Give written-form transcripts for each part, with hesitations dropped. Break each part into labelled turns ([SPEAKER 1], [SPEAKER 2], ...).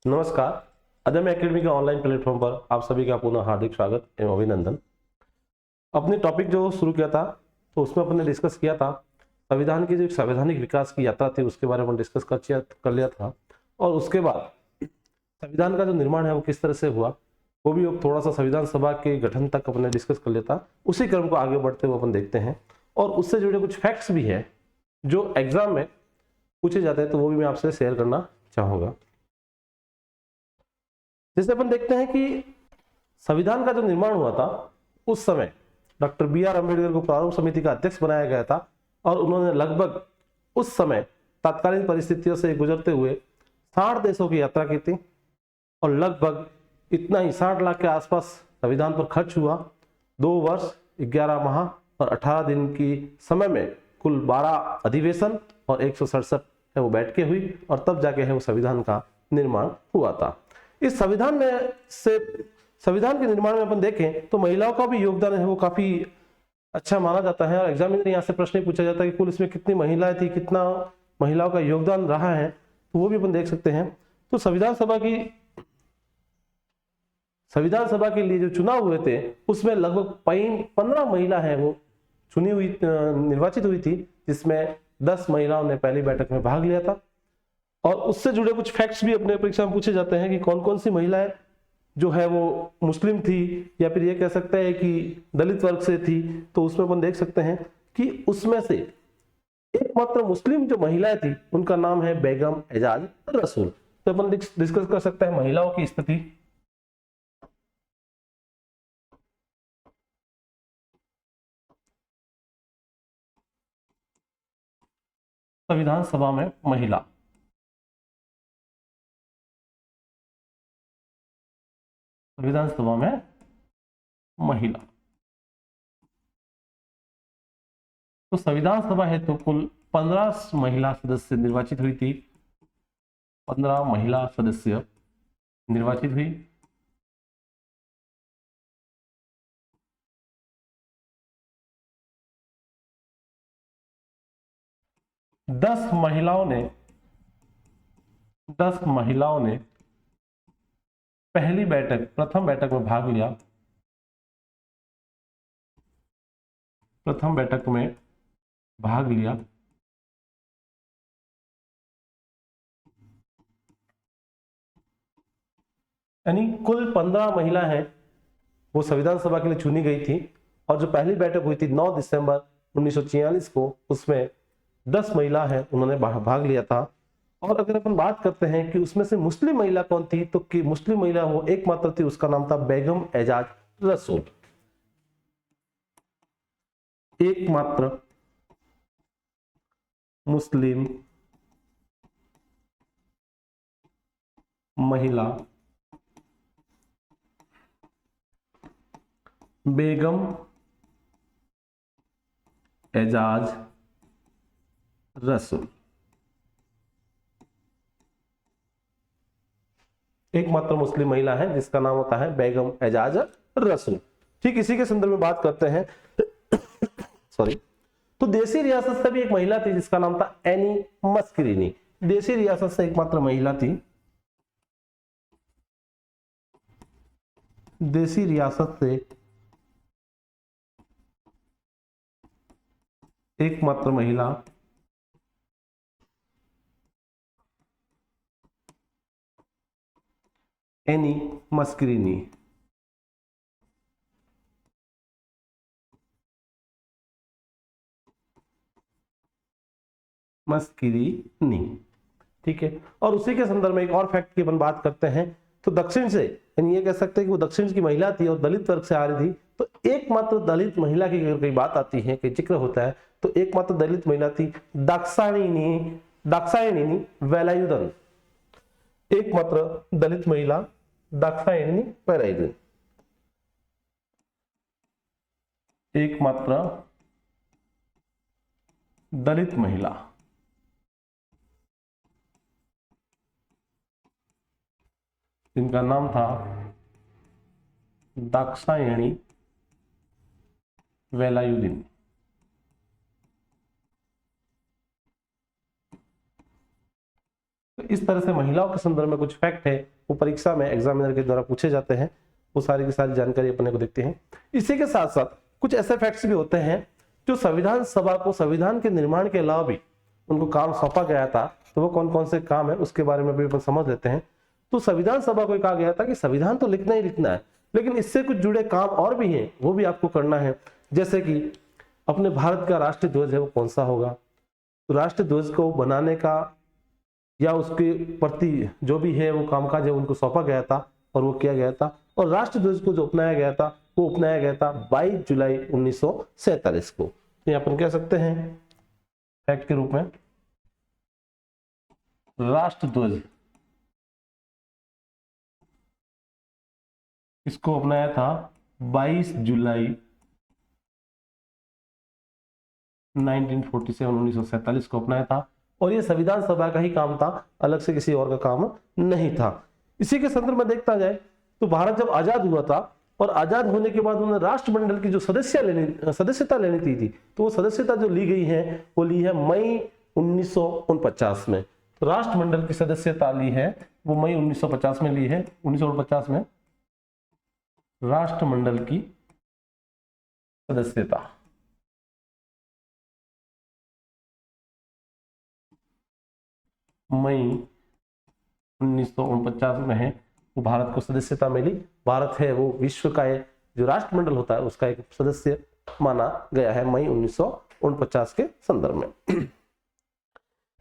[SPEAKER 1] नमस्कार। अदम्य एकेडमी के ऑनलाइन प्लेटफॉर्म पर आप सभी का पुनः हार्दिक स्वागत एवं अभिनंदन। अपने टॉपिक जो शुरू किया था तो उसमें अपने डिस्कस किया था संविधान की जो संवैधानिक विकास की यात्रा थी उसके बारे में डिस्कस कर लिया था, और उसके बाद संविधान का जो निर्माण है वो किस तरह से हुआ वो भी अब थोड़ा सा संविधान सभा के गठन तक अपने डिस्कस कर लिया था। उसी क्रम को आगे बढ़ते हुए अपन देखते हैं और उससे जुड़े कुछ फैक्ट्स भी है जो एग्जाम में पूछे जाते हैं, तो वो भी मैं आपसे शेयर करना चाहूंगा। जैसे अपन देखते हैं कि संविधान का जो निर्माण हुआ था उस समय डॉक्टर बी आर अम्बेडकर को प्रारूप समिति का अध्यक्ष बनाया गया था, और उन्होंने लगभग उस समय तत्कालीन परिस्थितियों से गुजरते हुए 60 देशों की यात्रा की थी, और लगभग इतना ही 60 लाख के आसपास संविधान पर खर्च हुआ। 2 वर्ष 11 माह और 18 दिन की समय में कुल 12 अधिवेशन और 167 है वो बैठकें हुई, और तब जाके है वो संविधान का निर्माण हुआ था। इस संविधान में से संविधान के निर्माण में अपन देखें तो महिलाओं का भी योगदान है वो काफी अच्छा माना जाता है, और एग्जामिनर यहाँ से प्रश्न पूछा जाता है कि कुल इसमें कितनी महिलाएं थी, कितना महिलाओं का योगदान रहा है, तो वो भी अपन देख सकते हैं। तो संविधान सभा के लिए जो चुनाव हुए थे उसमें लगभग 15 महिला है वो चुनी हुई निर्वाचित हुई थी, जिसमें 10 महिलाओं ने पहली बैठक में भाग लिया था। और उससे जुड़े कुछ फैक्ट्स भी अपने परीक्षा में पूछे जाते हैं कि कौन कौन सी महिलाएं जो है वो मुस्लिम थी, या फिर ये कह सकते हैं कि दलित वर्ग से थी। तो उसमें अपन देख सकते हैं कि उसमें से एकमात्र मुस्लिम जो महिलाएं थी उनका नाम है बेगम एजाज रसूल। तो अपन डिस्कस कर सकते हैं महिलाओं की स्थिति संविधान सभा में। संविधान सभा में महिला, तो संविधान सभा है तो कुल 15 महिला सदस्य निर्वाचित हुई थी। 15 महिला सदस्य निर्वाचित हुई। 10 महिलाओं ने 10 महिलाओं ने प्रथम बैठक में भाग लिया। प्रथम बैठक में भाग लिया। यानी कुल 15 महिला हैं वो संविधान सभा के लिए चुनी गई थी, और जो पहली बैठक हुई थी 9 दिसंबर 1946 को, उसमें 10 महिला हैं उन्होंने भाग लिया था। और अगर अपन बात करते हैं कि उसमें से मुस्लिम महिला कौन थी, तो कि मुस्लिम महिला वो एकमात्र थी, उसका नाम था बेगम एजाज रसूल। एकमात्र मुस्लिम महिला बेगम एजाज रसूल, एकमात्र मुस्लिम महिला है जिसका नाम होता है बेगम एजाज रसूल। ठीक इसी के संदर्भ में बात करते हैं सॉरी। तो देसी रियासत से भी एक महिला थी जिसका नाम था एनी मस्करीनी। देसी रियासत से एकमात्र महिला थी, देसी रियासत से एकमात्र महिला एनी मस्करीनी। मस्करीनी, ठीक है। और उसी के संदर्भ में एक और फैक्ट की अपन बात करते हैं, तो दक्षिण से, यानी ये कह सकते हैं कि वो दक्षिण की महिला थी और दलित वर्ग से आ रही थी। तो एकमात्र दलित महिला की अगर कोई बात आती है, कोई जिक्र होता है, तो एकमात्र दलित महिला थी दाक्षायणी दाक्षायणी वेलायुधन। एकमात्र दलित महिला दाक्षायणी वेलायुधन, एकमात्र दलित महिला। जिनका नाम था दाक्षायणी वेलायुधीन। तो इस तरह से महिलाओं के संदर्भ में कुछ फैक्ट है वो परीक्षा में एग्जामिनर के द्वारा पूछे जाते हैं, वो सारी की सारी जानकारी अपने को देखते हैं। इसी के साथ साथ कुछ ऐसे फैक्ट्स भी होते हैं जो संविधान सभा को संविधान के निर्माण के अलावा भी उनको काम सौंपा गया था, तो वो कौन कौन से काम है उसके बारे में भी अपन समझ लेते हैं। तो संविधान सभा को कहा गया था कि संविधान तो लिखना ही लिखना है, लेकिन इससे कुछ जुड़े काम और भी हैं, वो भी आपको करना है। जैसे कि अपने भारत का राष्ट्रीय ध्वज है वो कौन सा होगा, तो राष्ट्रीय ध्वज को बनाने का या उसके प्रति जो भी है वो कामकाज है उनको सौंपा गया था और वो किया गया था। और राष्ट्रीय ध्वज को जो अपनाया गया था वो अपनाया गया था 22 जुलाई 1947 को। तो यहाँ अपन कह सकते हैं फैक्ट के रूप में राष्ट्र ध्वज इसको अपनाया था 22 जुलाई 1947 को अपनाया था, और ये संविधान सभा का ही काम था, अलग से किसी और का काम नहीं था। इसी के संदर्भ में देखता जाए तो भारत जब आजाद हुआ था और आजाद होने के बाद उन्होंने राष्ट्रमंडल की जो सदस्यता लेनी थी, तो वो सदस्यता जो ली गई है वो ली है मई 1949 में। तो राष्ट्रमंडल की सदस्यता ली है वो मई 1950 में ली है। 1949 में राष्ट्रमंडल की सदस्यता मई 1949 में है, वो भारत को सदस्यता मिली। भारत है वो विश्व का जो राष्ट्रमंडल होता है उसका एक सदस्य माना गया है मई 1949 के संदर्भ में।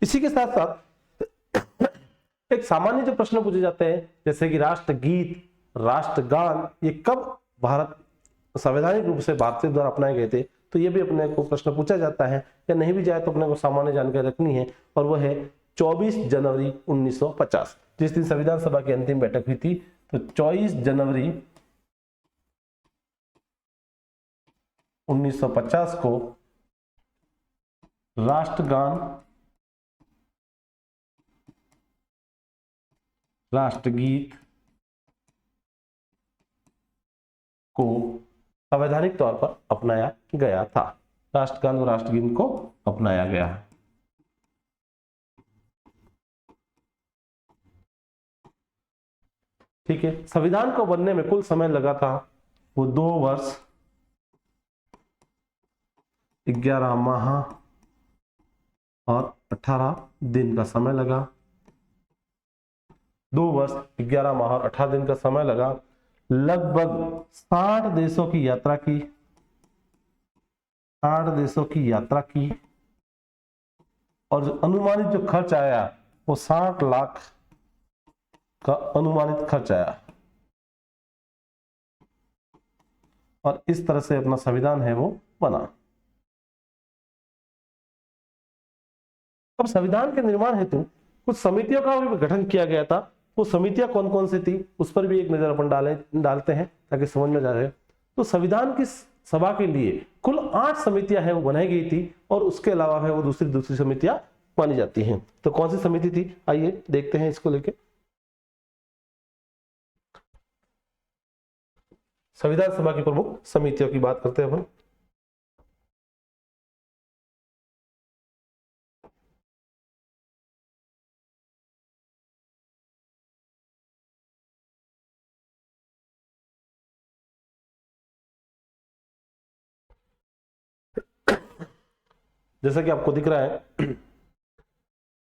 [SPEAKER 1] इसी के साथ साथ एक सामान्य जो प्रश्न पूछे जाते हैं जैसे कि राष्ट्रगीत, राष्ट्रगान, ये कब भारत संवैधानिक रूप से भारतीय द्वारा अपनाए गए थे, तो ये भी अपने को प्रश्न पूछा जाता है। या नहीं भी जाए तो अपने को सामान्य जानकारी रखनी है, और वो है 24 जनवरी 1950, जिस दिन संविधान सभा की अंतिम बैठक हुई थी। तो 24 जनवरी 1950 को राष्ट्रगान, राष्ट्रगीत को संवैधानिक तौर पर अपनाया गया था। राष्ट्रगान और राष्ट्रगीत को अपनाया गया है। ठीक है, संविधान को बनने में कुल समय लगा था वो 2 वर्ष 11 माह और 18 दिन का समय लगा। 2 वर्ष 11 माह और 18 दिन का समय लगा। लगभग 60 देशों की यात्रा की, 60 देशों की यात्रा की, और अनुमानित जो खर्च आया वो 60 लाख का अनुमानित खर्च आया। और इस तरह से अपना संविधान है वो बना। अब संविधान के निर्माण हेतु कुछ समितियों का भी गठन किया गया था। वो समितियां कौन कौन सी थी उस पर भी एक नजर अपन डालते हैं ताकि समझ में जा रहे। तो संविधान की सभा के लिए कुल 8 समितियां हैं वो बनाई गई थी, और उसके अलावा है वो दूसरी समितियां मानी जाती हैं। तो कौन सी समिति थी, आइए देखते हैं इसको लेके। संविधान सभा की प्रमुख समितियों की बात करते हैं अपन। जैसा कि आपको दिख रहा है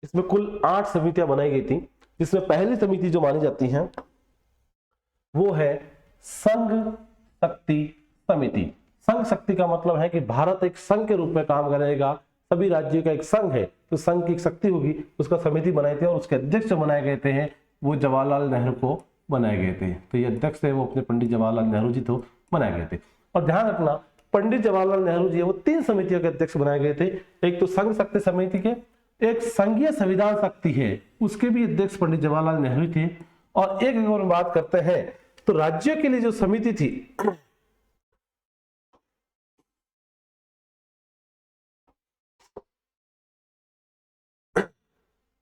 [SPEAKER 1] इसमें कुल 8 समितियां बनाई गई थी, जिसमें पहली समिति जो मानी जाती है वो है संघ शक्ति समिति। संघ शक्ति का मतलब है कि भारत एक संघ के रूप में काम करेगा, सभी राज्यों का एक संघ है, तो संघ की एक शक्ति होगी, उसका समिति बनाए थे, और उसके अध्यक्ष बनाए गए थे वो जवाहरलाल नेहरू को बनाए गए थे। तो ये अध्यक्ष है वो अपने पंडित जवाहरलाल नेहरू जी तो बनाए गए थे। और ध्यान रखना, पंडित जवाहरलाल नेहरू जी वो 3 समितियों के अध्यक्ष बनाए गए थे। एक तो संघ शक्ति समिति के, एक संघीय संविधान शक्ति है उसके भी अध्यक्ष पंडित जवाहरलाल नेहरू थे, और एक अगर बात करते हैं तो राज्यों के लिए जो समिति थी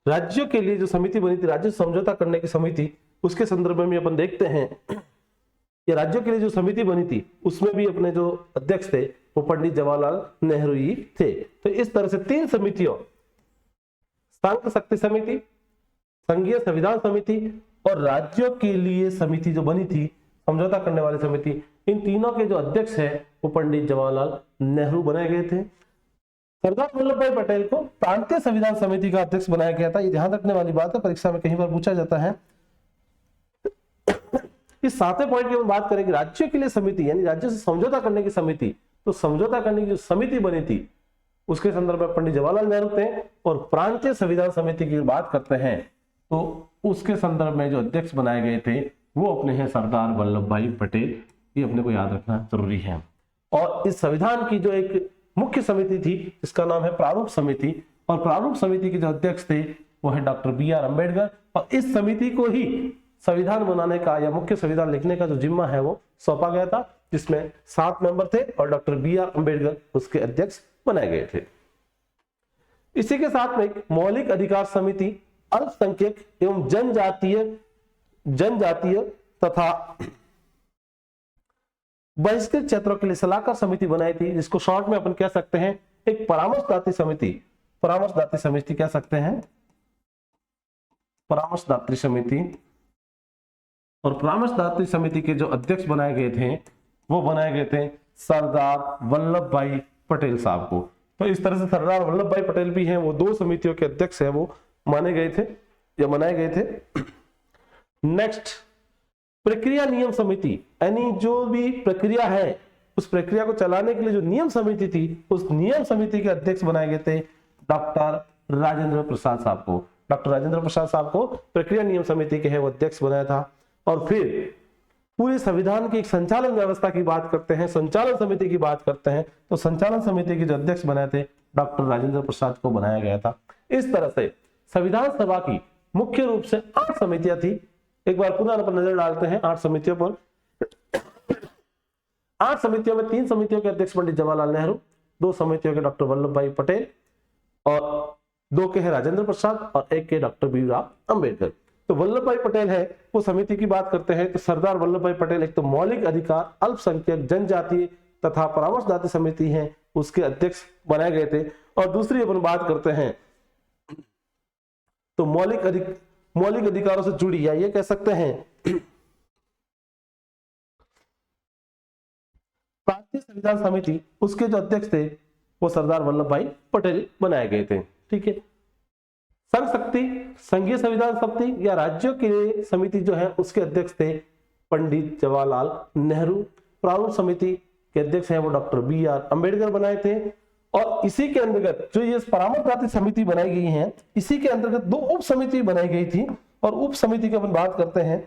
[SPEAKER 1] राज्यों के लिए जो समिति बनी थी, राज्य समझौता करने की समिति, उसके संदर्भ में अपन देखते हैं कि राज्यों के लिए जो समिति बनी थी उसमें भी अपने जो अध्यक्ष थे वो पंडित जवाहरलाल नेहरू ही थे। तो इस तरह से 3 समितियों, संघ शक्ति समिति, संघीय संविधान समिति और राज्यों के लिए समिति जो बनी थी, समझौता करने वाली समिति, इन तीनों के जो अध्यक्ष है वो पंडित जवाहरलाल नेहरू बनाए गए थे। सरदार वल्लभ भाई पटेल को प्रांतीय संविधान समिति का अध्यक्ष बनाया गया था। ये ध्यान रखने वाली बात है, परीक्षा में कई बार पूछा जाता है। इस 7वें पॉइंट की हम बात करेंगे राज्यों के लिए समिति, यानी राज्यों से समझौता करने की समिति। तो समझौता करने की जो समिति बनी थी उसके संदर्भ में पंडित जवाहरलाल नेहरू थे। और प्रांतीय संविधान समिति की बात करते हैं तो उसके संदर्भ में जो अध्यक्ष बनाए गए थे वो अपने हैं सरदार वल्लभ भाई पटेल। ये अपने को याद रखना जरूरी है। और इस संविधान की जो एक मुख्य समिति थी जिसका नाम है प्रारूप समिति, और प्रारूप समिति के जो अध्यक्ष थे वो है डॉक्टर बी.आर. अम्बेडकर। और इस समिति को ही संविधान बनाने का या मुख्य संविधान लिखने का जो जिम्मा है वो सौंपा गया था, जिसमें 7 मेंबर थे और डॉक्टर बी.आर. अम्बेडकर उसके अध्यक्ष बनाए गए थे। इसी के साथ में एक मौलिक अधिकार समिति अल्पसंख्यक एवं जनजातीय तथा बहिष्कृत क्षेत्रों के लिए सलाहकार समिति बनाई थी, जिसको शॉर्ट में अपन कह सकते हैं एक परामर्शदात्री समिति। परामर्शदात्री समिति कह सकते हैं, परामर्शदात्री समिति। और परामर्शदात्री समिति के जो अध्यक्ष बनाए गए थे वो बनाए गए थे सरदार वल्लभ भाई पटेल साहब को। तो इस तरह से सरदार वल्लभ भाई पटेल भी हैं, वो 2 समितियों के अध्यक्ष हैं, वो माने गए थे या बनाए गए थे। नेक्स्ट, प्रक्रिया नियम समिति, यानी जो भी प्रक्रिया है उस प्रक्रिया को चलाने के लिए जो नियम समिति थी, उस नियम समिति के अध्यक्ष बनाए गए थे डॉक्टर राजेंद्र प्रसाद साहब को। डॉक्टर राजेंद्र प्रसाद साहब को प्रक्रिया नियम समिति के है वो अध्यक्ष बनाया था। और फिर पूरे संविधान की एक संचालन व्यवस्था की बात करते हैं, संचालन समिति की बात करते हैं, तो संचालन समिति के जो अध्यक्ष बनाए थे डॉक्टर राजेंद्र प्रसाद को बनाया गया था। इस तरह से संविधान सभा की मुख्य रूप से 8 समितियां थी। एक बार पुनः अपन नजर डालते हैं 8 समितियों पर। 8 समितियों में 3 समितियों के अध्यक्ष पंडित जवाहरलाल नेहरू, 2 समितियों के डॉक्टर वल्लभ भाई पटेल और 2 के हैं राजेंद्र प्रसाद और 1 के डॉक्टर बी.आर. अम्बेडकर। तो वल्लभ भाई पटेल है वो समिति की बात करते हैं तो सरदार वल्लभ भाई पटेल एक तो मौलिक अधिकार अल्पसंख्यक जनजातीय तथा परामर्शदात्री समिति है उसके अध्यक्ष बनाए गए थे। और दूसरी अपन बात करते हैं तो मौलिक अधिकारों से जुड़ी या ये कह सकते हैं प्रांतीय संविधान समिति, उसके जो अध्यक्ष थे वो सरदार वल्लभ भाई पटेल बनाए गए थे। ठीक है। संघ शक्ति, संघीय संविधान समिति या राज्यों के लिए समिति जो है उसके अध्यक्ष थे पंडित जवाहरलाल नेहरू। प्रारूप समिति के अध्यक्ष हैं वो डॉक्टर बी.आर. अम्बेडकर बनाए थे। और इसी के अंतर्गत जो ये परामर्शदात्री समिति बनाई गई है, इसी के अंतर्गत 2 उप समिति बनाई गई थी। और उप समिति की अपन बात करते हैं,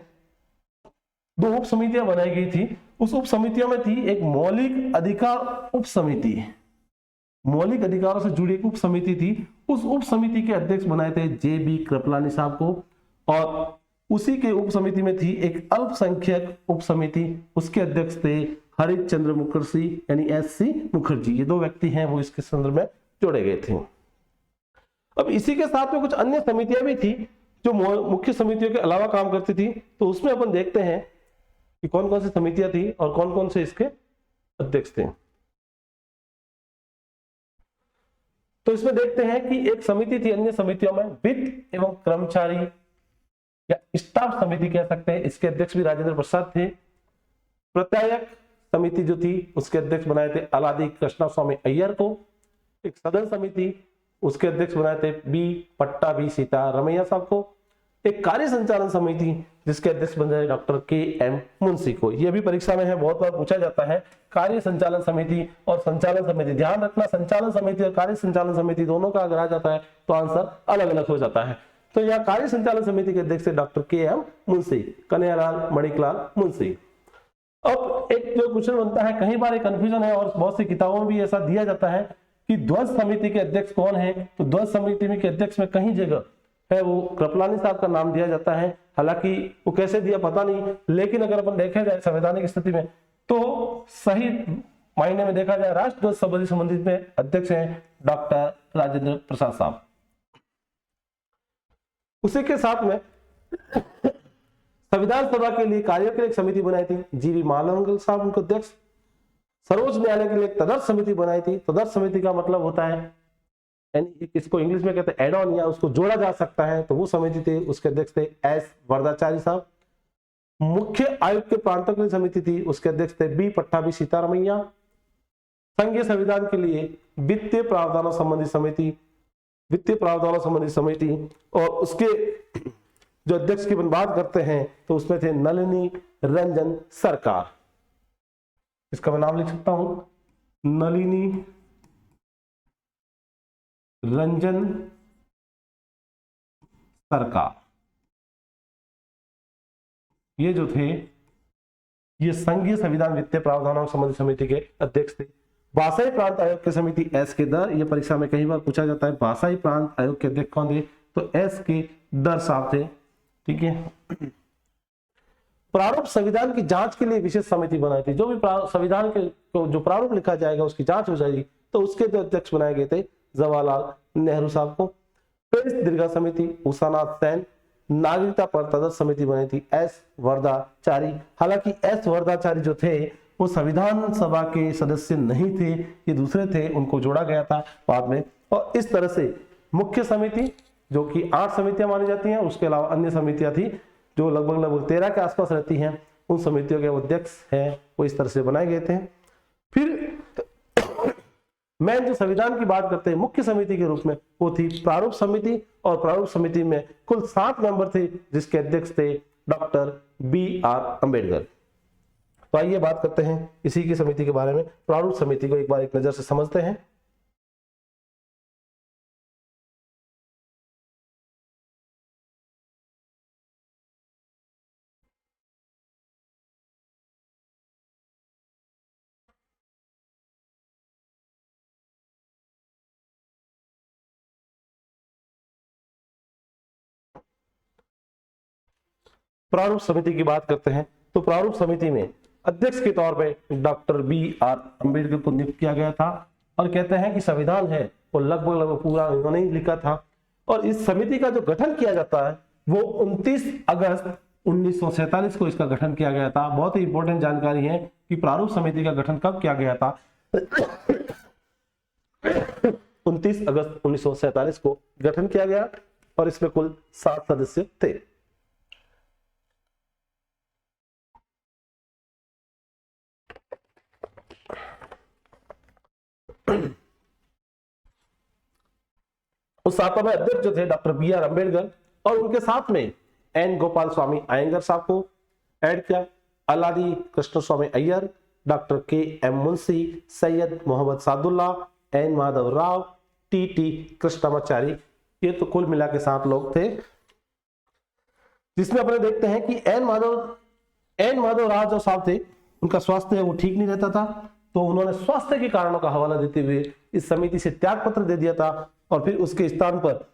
[SPEAKER 1] 2 उप समितियां बनाई गई थी। उस उप समितियों में थी एक मौलिक अधिकार उप समिति, मौलिक अधिकारों से जुड़ी एक उप समिति थी। उस उप समिति के अध्यक्ष बनाए थे जे.बी. कृपलानी साहब को। और उसी के उप समिति में थी एक अल्पसंख्यक उप समिति, उसके अध्यक्ष थे हरित चंद्र मुखर्जी यानी एस.सी. मुखर्जी। ये 2 व्यक्ति हैं वो इसके संदर्भ में जोड़े गए थे। अब इसी के साथ में कुछ अन्य समितियां भी थी जो मुख्य समितियों के अलावा काम करती थी। तो उसमें अपन देखते हैं कि कौन कौन सी समितियां थी और कौन कौन से इसके अध्यक्ष थे। तो इसमें देखते हैं कि एक समिति थी अन्य समितियों में वित्त एवं कर्मचारी या स्टाफ समिति कह सकते हैं, इसके अध्यक्ष भी राजेंद्र प्रसाद थे। प्रत्यायक समिति जो थी उसके अध्यक्ष बनाए थे अलादी कृष्णा स्वामी अय्यर को। एक सदन समिति, उसके अध्यक्ष बनाए थे बी पट्टाभी सीतारमैया साहब को। एक कार्य संचालन समिति जिसके अध्यक्ष बनाए डॉक्टर के.एम. मुंशी को। यह भी परीक्षा में है, बहुत बार पूछा जाता है। कार्य संचालन समिति और संचालन समिति, ध्यान रखना संचालन समिति और कार्य संचालन समिति दोनों का अगर आ जाता है तो आंसर अलग अलग हो जाता है। तो यह कार्य संचालन समिति के अध्यक्ष डॉक्टर के.एम. मुंशी, कन्हैयालाल मणिकलाल मुंशी। अब एक जो क्वेश्चन बनता है, कई बार एक कंफ्यूजन है और बहुत सी किताबों में भी ऐसा दिया जाता है कि ध्वज समिति के अध्यक्ष कौन है। तो ध्वज समिति में के अध्यक्ष में कहीं जगह है वो कृपलानी साहब का नाम दिया जाता है, हालांकि वो कैसे दिया पता नहीं, लेकिन अगर अपन देखा जाए संवैधानिक स्थिति में तो सही मायने में देखा जाए राष्ट्र ध्वज संबंधित में अध्यक्ष हैं डॉक्टर राजेंद्र प्रसाद साहब। उसी के साथ में संविधान सभा के लिए कार्यों के लिए एक समिति बनाई थी, जी.वी. मालवंगल साहब उनको अध्यक्ष। सर्वोच्च न्यायालय के लिए एक तदर्थ समिति बनाई थी। तदर्थ समिति का मतलब होता है यानी इसको इंग्लिश में कहते हैं एड ऑन, या उसको जोड़ा जा सकता है, तो वो समिति थी, उसके अध्यक्ष थे एस वरदाचारी साहब। मुख्य आयुक्त के प्रांतों की समिति थी, उसके अध्यक्ष थे बी पट्टाभी सीतारमैया। संघीय संविधान के लिए वित्तीय प्रावधानों संबंधी समिति, वित्तीय प्रावधानों संबंधी समिति, और उसके जो अध्यक्ष की बात करते हैं तो उसमें थे नलिनी रंजन सरकार। इसका मैं नाम लिख सकता हूं, नलिनी रंजन सरकार। ये जो थे ये संघीय संविधान वित्तीय प्रावधानों संबंधी समिति के अध्यक्ष थे। भाषाई प्रांत आयोग की समिति एस के दर, ये परीक्षा में कई बार पूछा जाता है, भाषाई प्रांत आयोग के अध्यक्ष कौन थे, तो एस के दर साहब थे। ठीक है। प्रारूप संविधान की जांच के लिए विशेष समिति बनाई थी, जो भी संविधान के जो प्रारूप लिखा जाएगा उसकी जांच हो जाएगी, तो उसके जो अध्यक्ष बनाए गए थे जवाहरलाल नेहरू साहब को। पेरिस दीर्घा समिति उषानाथ सेन। नागरिकता पर तदर्थ समिति बनी थी एस वरदाचारी। हालांकि एस वरदाचारी जो थे वो संविधान सभा के सदस्य नहीं थे, ये दूसरे थे, उनको जोड़ा गया था बाद में। और इस तरह से मुख्य समिति जो कि 8 समितियां मानी जाती हैं, उसके अलावा अन्य समितियां थी जो लगभग 13 के आसपास रहती हैं, उन समितियों के अध्यक्ष हैं वो इस तरह से बनाए गए थे। फिर मैं जो संविधान की बात करते हैं मुख्य समिति के रूप में, वो थी प्रारूप समिति, और प्रारूप समिति में कुल 7 मेंबर थे, जिसके अध्यक्ष थे डॉक्टर BR अम्बेडकर। तो आइए बात करते हैं इसी की समिति के बारे में। प्रारूप समिति को एक बार एक नजर से समझते हैं। प्रारूप समिति की बात करते हैं तो प्रारूप समिति में अध्यक्ष के तौर पे डॉक्टर BR अम्बेडकर को नियुक्त किया गया था, और कहते हैं कि संविधान है वो लगभग पूरा उन्होंने ही लिखा था। और इस समिति का जो गठन किया जाता है वो 29 अगस्त 1947 को इसका गठन किया गया था। बहुत ही इंपॉर्टेंट जानकारी है कि प्रारूप समिति का गठन कब किया गया था। 29 अगस्त 1947 को गठन किया गया, और इसमें कुल 7 सदस्य थे। उस 7 में अध्यक्ष जो थे डॉक्टर BR अम्बेडकर, और उनके साथ में N गोपाल स्वामी अयंगर साहब को ऐड किया, Alladi Krishnaswami Iyer, doctor KM Munshi, Syed Mohammad Saadulla, N Madhav Rao, TT Krishnamachari. ये तो कुल मिला के 7 लोग थे, जिसमें अपने देखते हैं कि N माधव राव जो साहब थे उनका स्वास्थ्य है वो ठीक नहीं रहता था, तो उन्होंने स्वास्थ्य के कारणों का हवाला देते हुए इस समिति से त्याग पत्र दे दिया था, और फिर उसके स्थान पर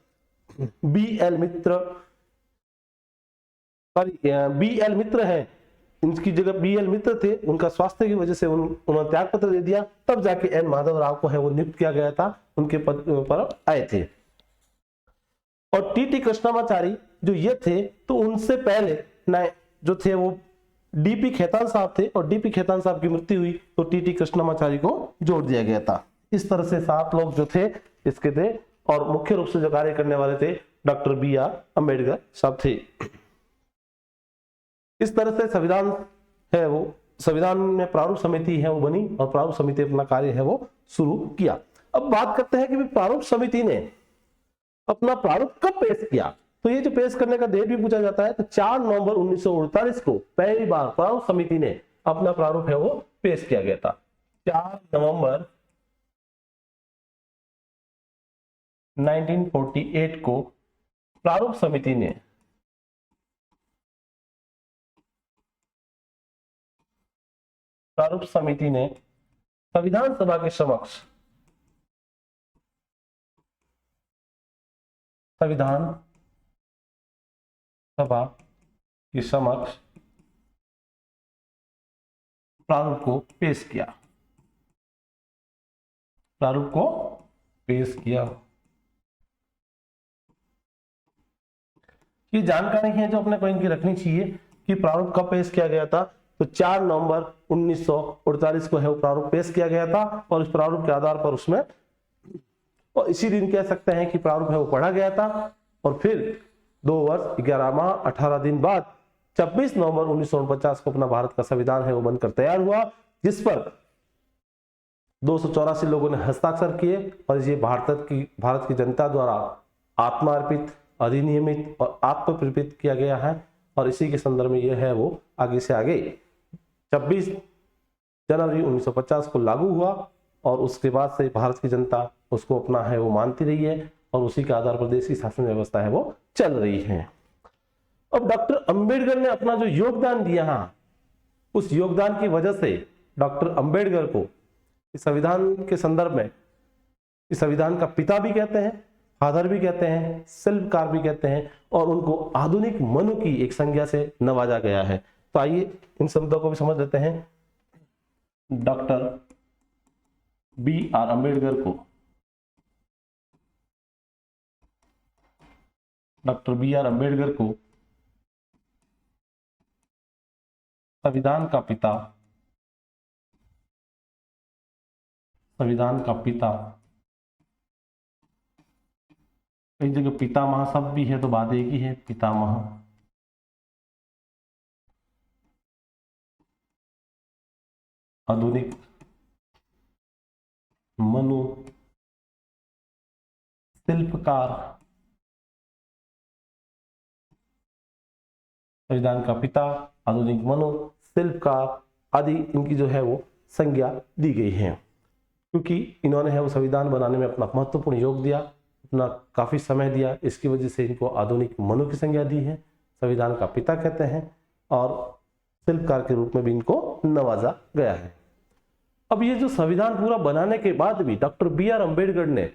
[SPEAKER 1] BL मित्र हैं, इनकी जगह BL मित्र थे, उनका स्वास्थ्य की वजह से उन्होंने त्याग पत्र दे दिया। तब जाके N माधव राव को है वो नियुक्त किया गया था, उनके पद पर आए थे। और TT कृष्णामाचारी जो ये थे, तो उनसे पहले जो थे वो DP खेतान साहब थे, और DP खेतान साहब की मृत्यु हुई तो TT कृष्णामाचारी को जोड़ दिया गया था। इस तरह से 7 लोग जो थे इसके थे, और मुख्य रूप से जो कार्य करने वाले थे डॉक्टर BR अम्बेडकर साहब थे। इस तरह से संविधान है वो, संविधान में प्रारूप समिति है वो बनी, और प्रारूप समिति अपना कार्य है वो शुरू किया। अब बात करते हैं कि प्रारूप समिति ने अपना प्रारूप कब पेश किया। तो ये जो पेश करने का डेट भी पूछा जाता है, तो 4 नवंबर 1948 को पहली बार प्रारूप समिति ने अपना प्रारूप है वो पेश किया गया था। 4 नवंबर 1948 को प्रारूप समिति ने संविधान सभा के समक्ष प्रारूप को पेश किया। ये जानकारी है जो अपने को इनकी रखनी चाहिए कि प्रारूप कब पेश किया गया था। तो 4 नवंबर 1948 को है वो प्रारूप पेश किया गया था, और इस प्रारूप के आधार पर उसमें और इसी दिन कह सकते हैं कि प्रारूप है वो पढ़ा गया था। और फिर 2 वर्ष 11 माह 18 दिन बाद 26 नवंबर 1949 को अपना भारत का संविधान है वो बनकर तैयार हुआ, जिस पर 284 लोगों ने हस्ताक्षर किए और ये भारत की जनता द्वारा आत्मार्पित, अधिनियमित और आत्मप्रेरित किया गया है। और इसी के संदर्भ में यह है वो आगे से आगे 26 जनवरी 1950 को लागू हुआ और उसके बाद से भारत की जनता उसको अपना है वो मानती रही है और उसी के आधार पर देश की शासन व्यवस्था है वो चल रही है। अब डॉक्टर अंबेडकर ने अपना जो योगदान दिया, उस योगदान की वजह से डॉक्टर अंबेडकर को इस संविधान के संदर्भ में इस संविधान का पिता भी कहते हैं, फादर भी कहते हैं, शिल्पकार भी कहते हैं और उनको आधुनिक मनु की एक संज्ञा से नवाजा गया है। तो आइए इन शब्दों को भी समझ लेते हैं। Doctor B.R. अम्बेडकर को संविधान का पिता, कई जगह पितामह शब्द भी है तो बात एक ही है, पितामह। आधुनिक मनु शिल्पकार, संविधान का पिता, आधुनिक मनु शिल्पकार आदि इनकी जो है वो संज्ञा दी गई है, क्योंकि इन्होंने है वो संविधान बनाने में अपना महत्वपूर्ण योग दिया, अपना काफी समय दिया। इसकी वजह से इनको आधुनिक मनु की संज्ञा दी है, संविधान का पिता कहते हैं और शिल्पकार के रूप में भी इनको नवाजा गया है। अब ये जो संविधान पूरा बनाने के बाद भी डॉक्टर B.R. अम्बेडकर ने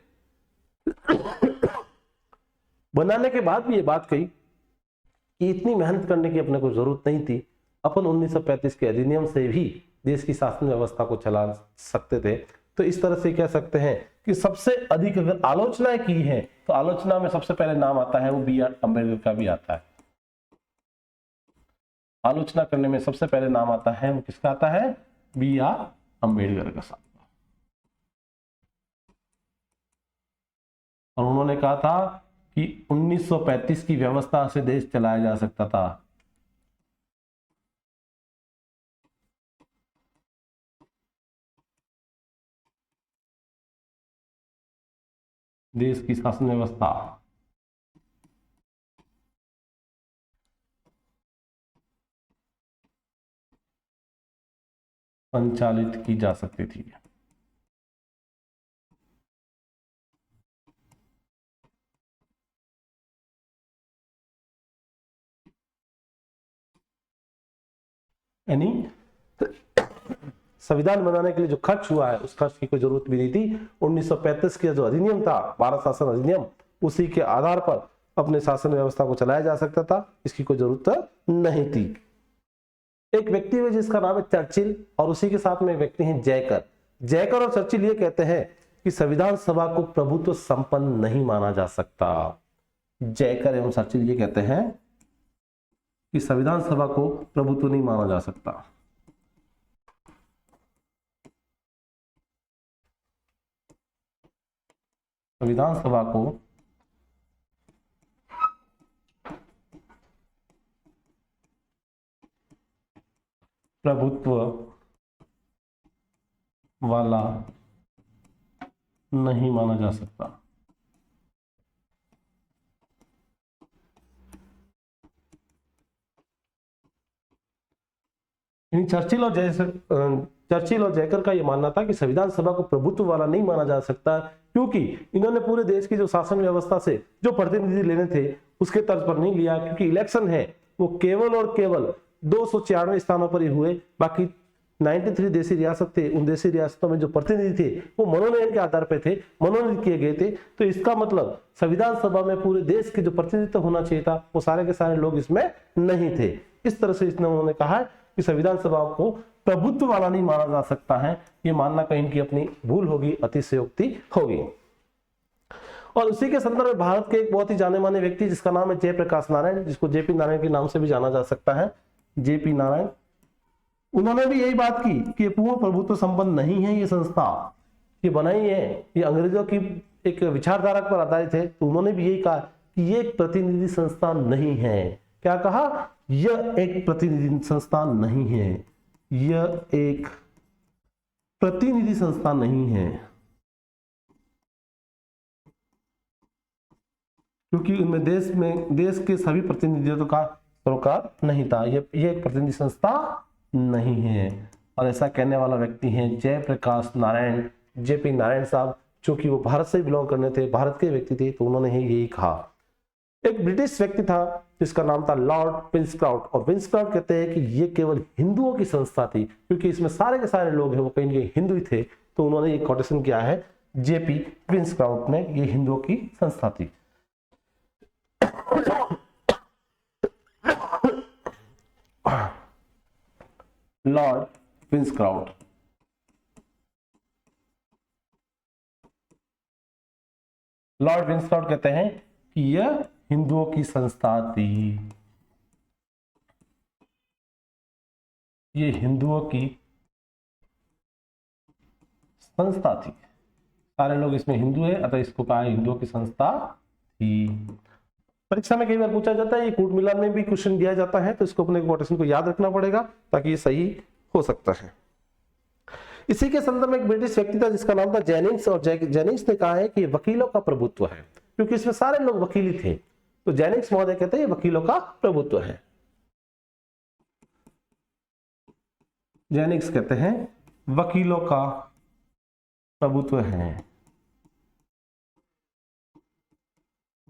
[SPEAKER 1] बनाने के बाद भी ये बात कही कि इतनी मेहनत करने की अपने को जरूरत नहीं थी, अपन 1935 के अधिनियम से भी देश की शासन व्यवस्था को चला सकते थे। तो इस तरह से कह सकते हैं कि सबसे अधिक अगर आलोचनाएं की है तो आलोचना में सबसे पहले नाम आता है वो B.R. अम्बेडकर का भी आता है। आलोचना करने में सबसे पहले नाम आता है वो किसका आता है? B.R. अम्बेडकर का साथ। और उन्होंने कहा था कि 1935 की व्यवस्था से देश चलाया जा सकता था। देश की शासन व्यवस्था संचालित की जा सकती थी। यानी संविधान बनाने के लिए जो खर्च हुआ है उस खर्च की कोई जरूरत भी नहीं थी। 1935 का जो अधिनियम था, भारत शासन अधिनियम, उसी के आधार पर अपने शासन व्यवस्था को चलाया जा सकता था, इसकी कोई जरूरत नहीं थी। एक व्यक्ति है जिसका नाम है चर्चिल और उसी के साथ में व्यक्ति हैं जयकर। जयकर और चर्चिल ये कहते हैं कि संविधान सभा को प्रभुत्व संपन्न नहीं माना जा सकता। जयकर एवं चर्चिल ये कहते हैं कि संविधान सभा को प्रभुत्व नहीं माना जा सकता। संविधान सभा को प्रभुत्व वाला नहीं माना जा सकता। चर्चिल और जयकर का यह मानना था कि संविधान सभा को प्रभुत्व वाला नहीं माना जा सकता, क्योंकि इन्होंने पूरे देश की जो शासन व्यवस्था से जो प्रतिनिधि लेने थे उसके तर्ज पर नहीं लिया, क्योंकि इलेक्शन है वो केवल और केवल 296 स्थानों पर ही हुए। बाकी 93 देशी रियासत थे, उन देशी रियासतों में जो प्रतिनिधि थे वो मनोनयन के आधार पर थे, मनोनीत किए गए थे। तो इसका मतलब संविधान सभा में पूरे देश के जो प्रतिनिधित्व होना चाहिए था वो सारे के सारे लोग इसमें नहीं थे। इस तरह से इसने उन्होंने कहा कि संविधान सभा को प्रभुत्व वाला नहीं माना जा सकता है। ये मानना कहीं की अपनी भूल होगी, अतिशयोक्ति होगी। और उसी के संदर्भ में भारत के एक बहुत ही जाने माने व्यक्ति जिसका नाम है जयप्रकाश नारायण, जिसको जेपी नारायण के नाम से भी जाना जा सकता है, जेपी नारायण, उन्होंने भी यही बात की कि पूर्ण प्रभुत्व संपन्न नहीं है ये संस्था, ये बनाई है, ये अंग्रेजों की एक विचारधारा पर आधारित है, तो उन्होंने भी यही कहा कि ये एक प्रतिनिधि संस्था नहीं है। क्या कहा? यह एक प्रतिनिधि संस्था नहीं है, यह एक प्रतिनिधि संस्था नहीं है, क्योंकि उनमें देश के सभी प्रतिनिधित्व का सरोकार नहीं था। यह एक प्रतिनिधि संस्था नहीं है। और ऐसा कहने वाला व्यक्ति है जयप्रकाश नारायण, जेपी नारायण साहब, चूंकि वो भारत से बिलोंग करने थे, भारत के व्यक्ति थे, तो उन्होंने यही कहा। एक ब्रिटिश व्यक्ति था जिसका नाम था लॉर्ड विंसक्राउट, और विंसक्राउट कहते हैं कि ये केवल हिंदुओं की संस्था थी, क्योंकि इसमें सारे के सारे लोग हैं वो कहीं ना कहीं हिंदू ही थे, तो उन्होंने ये कोटेशन किया है जेपी विंसक्राउट ने, ये हिंदुओं की संस्था थी। लॉर्ड विंसक्राउट, लॉर्ड विंसक्राउट कहते हैं कि यह हिंदुओं की संस्था थी, ये हिंदुओं की संस्था थी। सारे लोग इसमें हिंदू है, अतः इसको कहा हिंदुओं की संस्था थी। परीक्षा में कई बार पूछा जाता है, ये कूट मिलान में भी क्वेश्चन दिया जाता है, तो इसको अपने कोटेशन को याद रखना पड़ेगा ताकि ये सही हो सकता है। इसी के संदर्भ में एक ब्रिटिश व्यक्ति था जिसका नाम था जेनिंग्स, और जेनिंग्स ने कहा है कि वकीलों का प्रभुत्व है, क्योंकि इसमें सारे लोग वकील थे, तो जेनिंग्स महोदय कहते हैं ये वकीलों का प्रभुत्व है। जेनिंग्स कहते हैं वकीलों का प्रभुत्व है,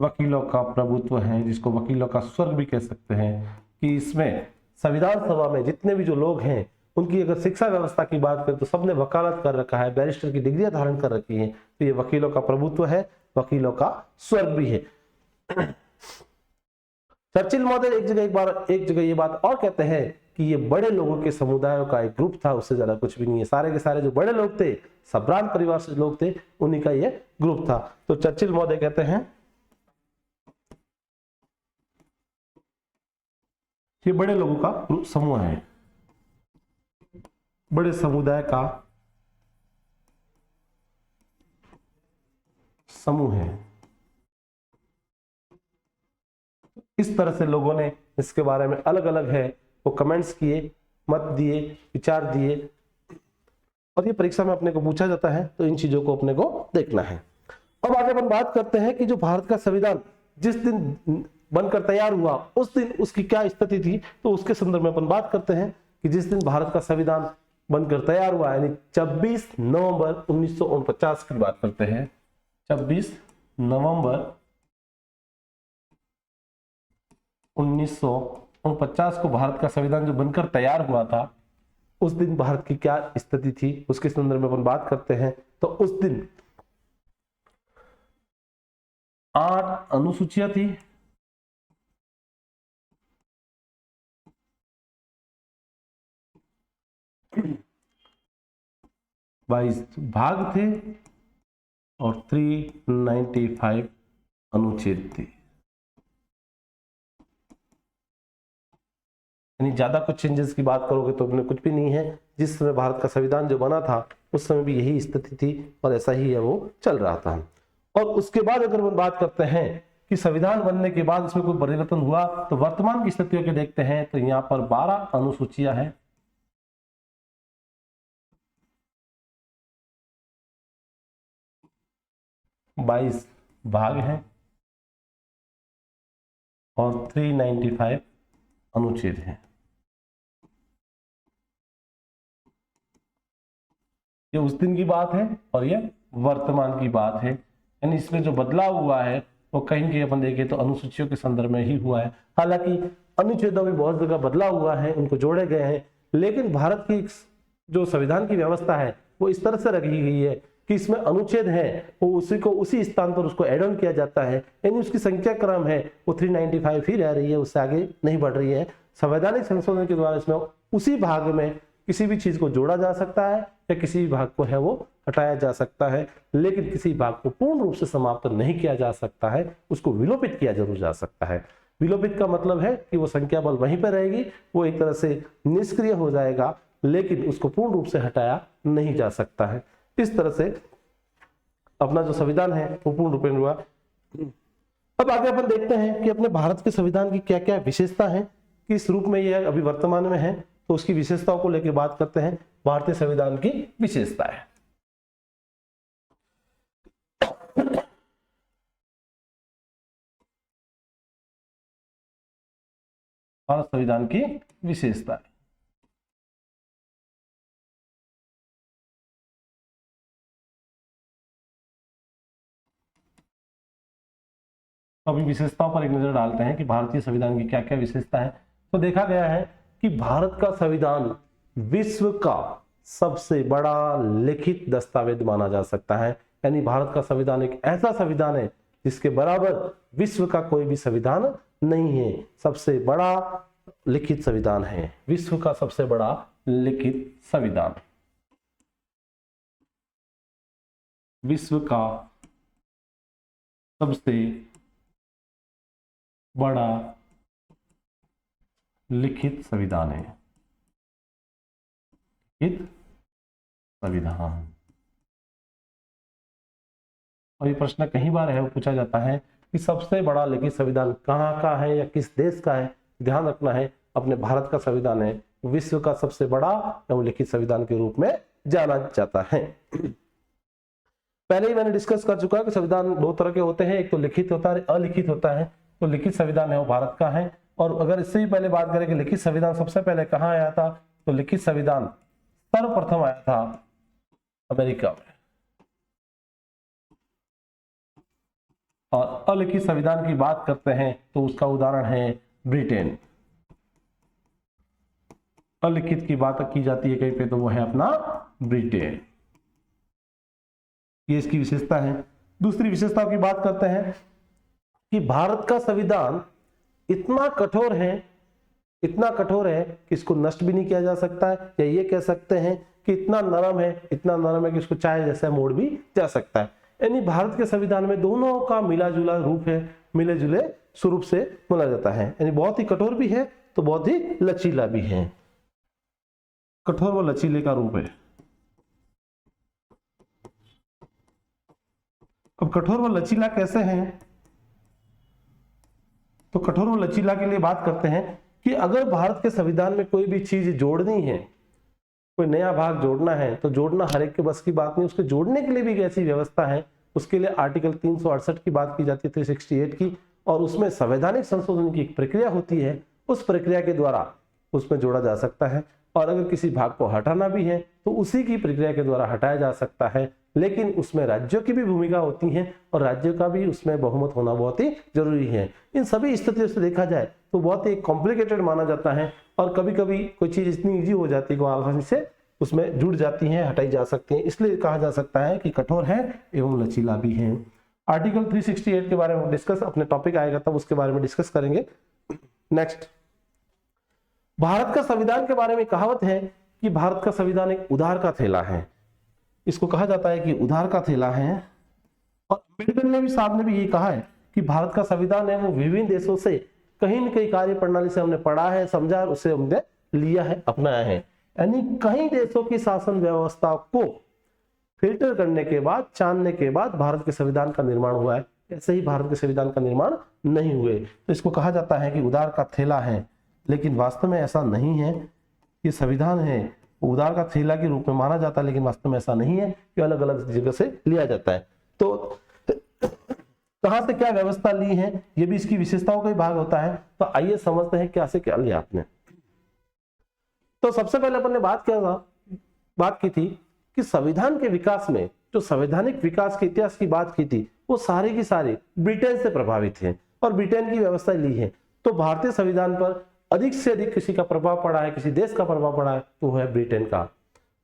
[SPEAKER 1] वकीलों का प्रभुत्व है, जिसको वकीलों का स्वर्ग भी कह सकते हैं, कि इसमें संविधान सभा में जितने भी जो लोग हैं उनकी अगर शिक्षा व्यवस्था की बात करें तो सबने वकालत कर रखा है, बैरिस्टर की डिग्रियां धारण कर रखी हैं, तो ये वकीलों का प्रभुत्व है, वकीलों का स्वर्ग भी है। चर्चिल महोदय एक जगह ये बात और कहते हैं कि ये बड़े लोगों के समुदायों का एक ग्रुप था, उससे ज्यादा कुछ भी नहीं है। सारे के सारे जो बड़े लोग थे, सब्रांत परिवार से लोग थे, उन्हीं का ये ग्रुप था। तो चर्चिल महोदय कहते हैं ये बड़े लोगों का समूह है, बड़े समुदाय का समूह है। इस तरह से लोगों ने इसके बारे में अलग अलग है वो कमेंट्स किए, मत दिए, विचार दिए, और ये परीक्षा में अपने को पूछा जाता है, तो इन चीजों को अपने को देखना है। अब आगे अपन बात करते हैं कि जो भारत का संविधान जिस दिन बनकर तैयार हुआ उस दिन उसकी क्या स्थिति थी, तो उसके संदर्भ में अपन बात करते हैं कि जिस दिन भारत का संविधान बनकर तैयार हुआ, यानी 26 नवंबर 1949 की बात करते हैं। 26 नवंबर 1949 को भारत का संविधान जो बनकर तैयार हुआ था, उस दिन भारत की क्या स्थिति थी उसके संदर्भ में अपन बात करते हैं। तो उस दिन 8 अनुसूचियां थी, 22 भाग थे और 395 अनुच्छेद थे। यानी ज्यादा कुछ चेंजेस की बात करोगे तो अपने कुछ भी नहीं है। जिस समय भारत का संविधान जो बना था उस समय भी यही स्थिति थी और ऐसा ही है वो चल रहा था। और उसके बाद अगर हम बात करते हैं कि संविधान बनने के बाद इसमें कोई परिवर्तन हुआ, तो वर्तमान की स्थितियों के देखते हैं तो यहाँ पर 12 अनुसूचियां हैं, 22 भाग हैं और 395 अनुच्छेद हैं। ये उस दिन की बात है और ये वर्तमान की बात है। यानी इसमें जो बदलाव हुआ है वो कहीं कहीं अपन देखें तो अनुसूचियों के संदर्भ में ही हुआ है। हालांकि अनुच्छेदों में बहुत जगह बदलाव हुआ है, उनको जोड़े गए हैं, लेकिन भारत की जो संविधान की व्यवस्था है वो इस तरह से रखी गई है कि इसमें अनुच्छेद है वो उसी स्थान पर उसको एड ऑन किया जाता है। यानी उसकी संख्या क्रम है वो 395 ही रह रही है, उससे आगे नहीं बढ़ रही है। संवैधानिक संशोधन के द्वारा इसमें उसी भाग में किसी भी चीज को जोड़ा जा सकता है या किसी भी भाग को है वो हटाया जा सकता है, लेकिन किसी भाग को पूर्ण रूप से समाप्त नहीं किया जा सकता है, उसको विलोपित किया जरूर जा सकता है। विलोपित का मतलब है कि वो संख्या बल वहीं पर रहेगी, वो एक तरह से निष्क्रिय हो जाएगा, लेकिन उसको पूर्ण रूप से हटाया नहीं जा सकता है। इस तरह से अपना जो संविधान है वो पूर्ण रूपेण हुआ। अब आगे अपन देखते हैं कि अपने भारत के संविधान की क्या क्या विशेषता है, किस रूप में यह अभी वर्तमान में है, तो उसकी विशेषताओं को लेकर बात करते हैं। भारतीय संविधान की विशेषताएं, भारत संविधान की विशेषताएं। अभी विशेषताओं पर एक नजर डालते हैं कि भारतीय संविधान की क्या क्या विशेषता है। तो देखा गया है कि भारत का संविधान विश्व का सबसे बड़ा लिखित दस्तावेज माना जा सकता है। यानी भारत का संविधान एक ऐसा संविधान है जिसके बराबर विश्व का कोई भी संविधान नहीं है। सबसे बड़ा लिखित संविधान है, विश्व का सबसे बड़ा लिखित संविधान, विश्व का सबसे बड़ा लिखित संविधान है, लिखित संविधान। और ये प्रश्न कई बार है वो पूछा जाता है कि सबसे बड़ा लिखित संविधान कहाँ का है या किस देश का है। ध्यान रखना है अपने भारत का संविधान है, विश्व का सबसे बड़ा एवं लिखित संविधान के रूप में जाना जाता है। पहले ही मैंने डिस्कस कर चुका है कि संविधान दो तरह के होते हैं, एक तो लिखित होता है, अलिखित होता है। तो लिखित संविधान है वो भारत का है। और अगर इससे भी पहले बात करें कि लिखित संविधान सबसे पहले कहाँ आया था, तो लिखित संविधान सर्वप्रथम आया था अमेरिका में। और अलिखित संविधान की बात करते हैं तो उसका उदाहरण है ब्रिटेन। अलिखित की बात की जाती है कहीं पे तो वो है अपना ब्रिटेन। ये इसकी विशेषता है। दूसरी विशेषताओं की बात करते हैं कि भारत का संविधान इतना कठोर है, इतना कठोर है कि इसको नष्ट भी नहीं किया जा सकता है, या ये कह सकते हैं कि इतना नरम है, इतना नरम है कि इसको चाहे जैसा मोड़ भी जा सकता है। यानी भारत के संविधान में दोनों का मिला जुला रूप है, मिले जुले स्वरूप से बोला जाता है। यानी बहुत ही कठोर भी है तो बहुत ही लचीला भी है, कठोर व लचीले का रूप है। अब कठोर व लचीला कैसे हैं, तो कठोर व लचीला के लिए बात करते हैं कि अगर भारत के संविधान में कोई भी चीज जोड़नी है, कोई नया भाग जोड़ना है, तो जोड़ना हर एक के बस की बात नहीं। उसके जोड़ने के लिए भी एक ऐसी व्यवस्था है, उसके लिए आर्टिकल 368 की बात की जाती है, 368 की, और उसमें संवैधानिक संशोधन की एक प्रक्रिया होती है। उस प्रक्रिया के द्वारा उसमें जोड़ा जा सकता है। और अगर किसी भाग को हटाना भी है तो उसी की प्रक्रिया के द्वारा हटाया जा सकता है। लेकिन उसमें राज्यों की भी भूमिका होती है और राज्यों का भी उसमें बहुमत होना बहुत ही जरूरी है। इन सभी स्थितियों से देखा जाए तो बहुत ही कॉम्प्लिकेटेड माना जाता है, और कभी कभी कोई चीज इतनी ईजी हो जाती है कि आसानी से उसमें जुड़ जाती है, हटाई जा सकती है। इसलिए कहा जा सकता है कि कठोर है एवं लचीला भी है। आर्टिकल 368 के बारे में डिस्कस, अपने टॉपिक आएगा तब उसके बारे में डिस्कस करेंगे। नेक्स्ट, भारत का संविधान के बारे में कहावत है कि भारत का संविधान एक उधार का थैला है। इसको कहा जाता है कि उधार का थैला है। और अम्बेडकर ने भी, साहब ने भी ये कहा है कि भारत का संविधान है वो विभिन्न देशों से कहीं न कहीं कार्य प्रणाली से हमने पढ़ा है, समझा, और उसे हमने लिया है, अपनाया है। यानी कई देशों की शासन व्यवस्था को फिल्टर करने के बाद, जानने के बाद भारत के संविधान का निर्माण हुआ है। ऐसे ही भारत के संविधान का निर्माण नहीं हुए। तो इसको कहा जाता है कि उधार का थैला है, लेकिन वास्तव में ऐसा नहीं है। ये संविधान है उधार का थैला के रूप में माना जाता है, लेकिन वास्तव में ऐसा नहीं है कि अलग अलग जगह से लिया जाता है। तो कहां से क्या व्यवस्था ली है, ये भी इसकी विशेषताओं का ही भाग होता है। तो आइए समझते हैं क्या से क्या लिया आपने। तो सबसे पहले अपन ने बात की थी कि संविधान के विकास में, जो संवैधानिक विकास के इतिहास की बात की थी, वो सारी की सारी ब्रिटेन से प्रभावित है और ब्रिटेन की व्यवस्था ली है। तो भारतीय संविधान पर अधिक से अधिक किसी का प्रभाव पड़ा है, किसी देश का प्रभाव पड़ा है, तो वो है ब्रिटेन का।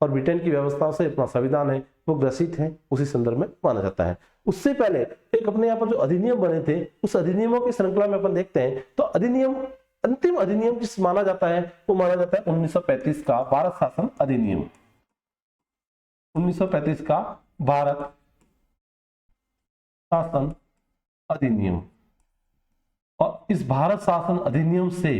[SPEAKER 1] और ब्रिटेन की व्यवस्थाओं से अपना संविधान है वो ग्रसित है, उसी संदर्भ में माना जाता है। उससे पहले एक अपने यहाँ पर जो अधिनियम बने थे, उस अधिनियमों की श्रृंखला में अपन देखते हैं तो अधिनियम, अंतिम अधिनियम जिस माना जाता है वो माना जाता है 1935 का भारत शासन अधिनियम। 1935 का भारत शासन अधिनियम। और इस भारत शासन अधिनियम से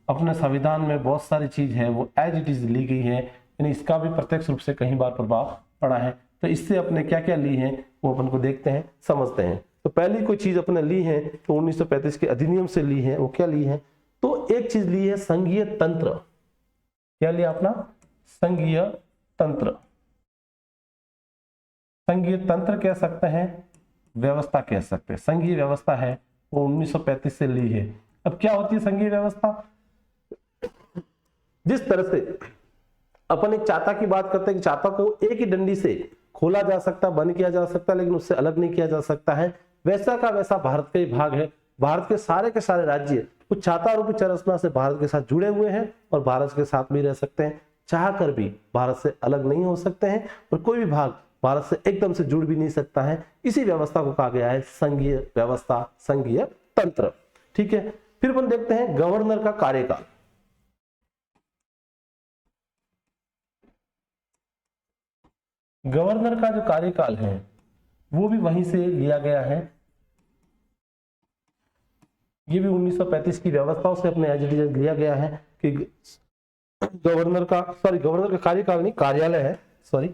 [SPEAKER 1] अपने संविधान में बहुत सारी चीज है वो एज इट इज ली गई है। यानी इसका भी प्रत्यक्ष रूप से कई बार प्रभाव पड़ा है। तो इससे अपने क्या क्या ली है वो अपन को देखते हैं, समझते हैं। तो पहली कोई चीज अपने ली है तो 1935 के अधिनियम से ली है, वो क्या ली है, तो एक चीज ली है संघीय तंत्र। क्या लिया अपना, संघीय तंत्र। संघीय तंत्र कह सकते हैं, व्यवस्था कह सकते हैं, संघीय व्यवस्था है वो 1935 से ली है। अब क्या होती है संघीय व्यवस्था, जिस तरह से अपन एक चाता की बात करते हैं कि चाता को एक ही डंडी से खोला जा सकता, बंद किया जा सकता, लेकिन उससे अलग नहीं किया जा सकता है, वैसा का वैसा भारत का ही भाग है। भारत के सारे राज्य उस छाता रूपी चरसना से भारत के साथ जुड़े हुए हैं और भारत के साथ भी रह सकते हैं, चाह कर भी भारत से अलग नहीं हो सकते हैं और कोई भी भाग भारत से एकदम से जुड़ भी नहीं सकता है। इसी व्यवस्था को कहा गया है संघीय व्यवस्था, संघीय तंत्र। ठीक है, फिर अपन देखते हैं गवर्नर का कार्यकाल। गवर्नर का जो कार्यकाल है वो भी वहीं से लिया गया है, ये भी 1935 की व्यवस्थाओं से अपने एज इट इज लिया गया है कि गवर्नर का कार्यकाल नहीं, कार्यालय है, सॉरी,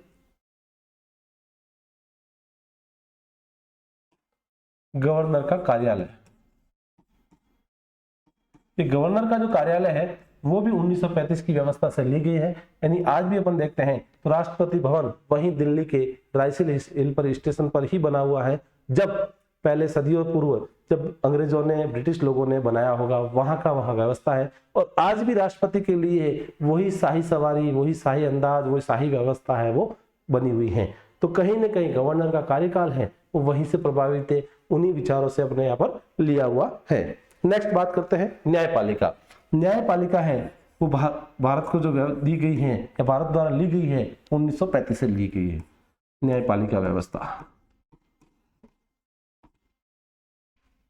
[SPEAKER 1] गवर्नर का कार्यालय। ये गवर्नर का जो कार्यालय है वो भी 1935 की व्यवस्था से ली गई है। यानी आज भी अपन देखते हैं तो राष्ट्रपति भवन वहीं दिल्ली के राइसिल हिल पर स्टेशन पर ही बना हुआ है, जब पहले सदियों पूर्व जब अंग्रेजों ने, ब्रिटिश लोगों ने बनाया होगा, वहां का वहां व्यवस्था है। और आज भी राष्ट्रपति के लिए वही शाही सवारी, वही शाही अंदाज, वही शाही व्यवस्था है वो बनी हुई है। तो कहीं ना कहीं गवर्नर का कार्यकाल है वो वहीं से प्रभावित है, उन्हीं विचारों से अपने यहाँ पर लिया हुआ है। नेक्स्ट बात करते हैं न्यायपालिका। न्यायपालिका है वो भारत को जो दी गई है या भारत द्वारा ली गई है 1935 से ली गई है न्यायपालिका व्यवस्था।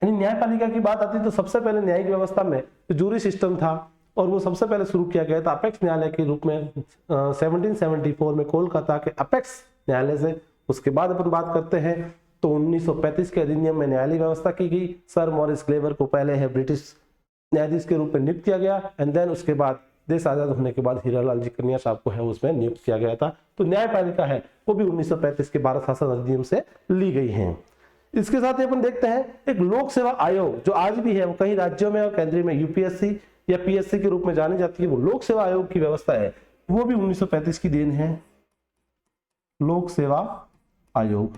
[SPEAKER 1] न्यायपालिका की बात आती है तो सबसे पहले न्यायिक व्यवस्था में जो जूरी सिस्टम था और वो सबसे पहले शुरू किया गया था अपेक्स न्यायालय के रूप में 1774 में कोलकाता के अपेक्स न्यायालय से। उसके बाद अपन बात करते हैं तो 1935 के अधिनियम में न्यायालय व्यवस्था की गई। सर मॉरिस क्लेवर को पहले है ब्रिटिश न्यायाधीश के रूप में नियुक्त किया गया एंड देन उसके बाद देश आजाद होने के बाद हीरालाल जी कन्या साहब को है उसमें नियुक्त किया गया था। तो न्यायपालिका है वो भी 1935 के भारत शासन अधिनियम से ली गई है। इसके साथ ही अपन देखते हैं एक लोक सेवा आयोग जो आज भी है, वो कई राज्यों में और केंद्रीय में यूपीएससी या पीएससी के रूप में जानी जाती है, वो लोक सेवा आयोग की व्यवस्था है, वो भी 1935 की देन है। लोक सेवा आयोग,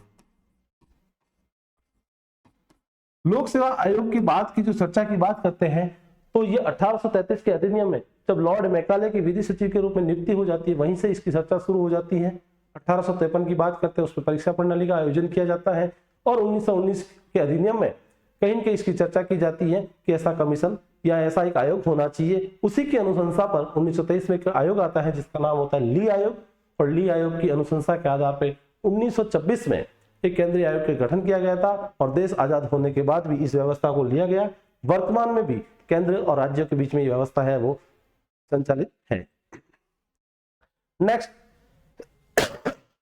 [SPEAKER 1] लोक सेवा आयोग की बात की जो चर्चा की बात करते हैं तो ये 1833 के अधिनियम में जब लॉर्ड मैकाले की विधि सचिव के रूप में नियुक्ति हो जाती है, वहीं से इसकी चर्चा शुरू हो जाती है। 1853 की बात करते हैं, उस पर परीक्षा प्रणाली का आयोजन किया जाता है और 1919 के अधिनियम में कहीं न कहीं इसकी चर्चा की जाती है कि ऐसा कमीशन या ऐसा एक आयोग होना चाहिए। उसी की अनुशंसा पर 1923 में एक आयोग आता है जिसका नाम होता है ली आयोग, और ली आयोग की अनुशंसा के आधार पर 1926 में एक केंद्रीय आयोग का गठन किया गया था और देश आजाद होने के बाद भी इस व्यवस्था को लिया गया। वर्तमान में भी केंद्र और राज्यों के बीच में ये व्यवस्था है वो संचालित है। नेक्स्ट,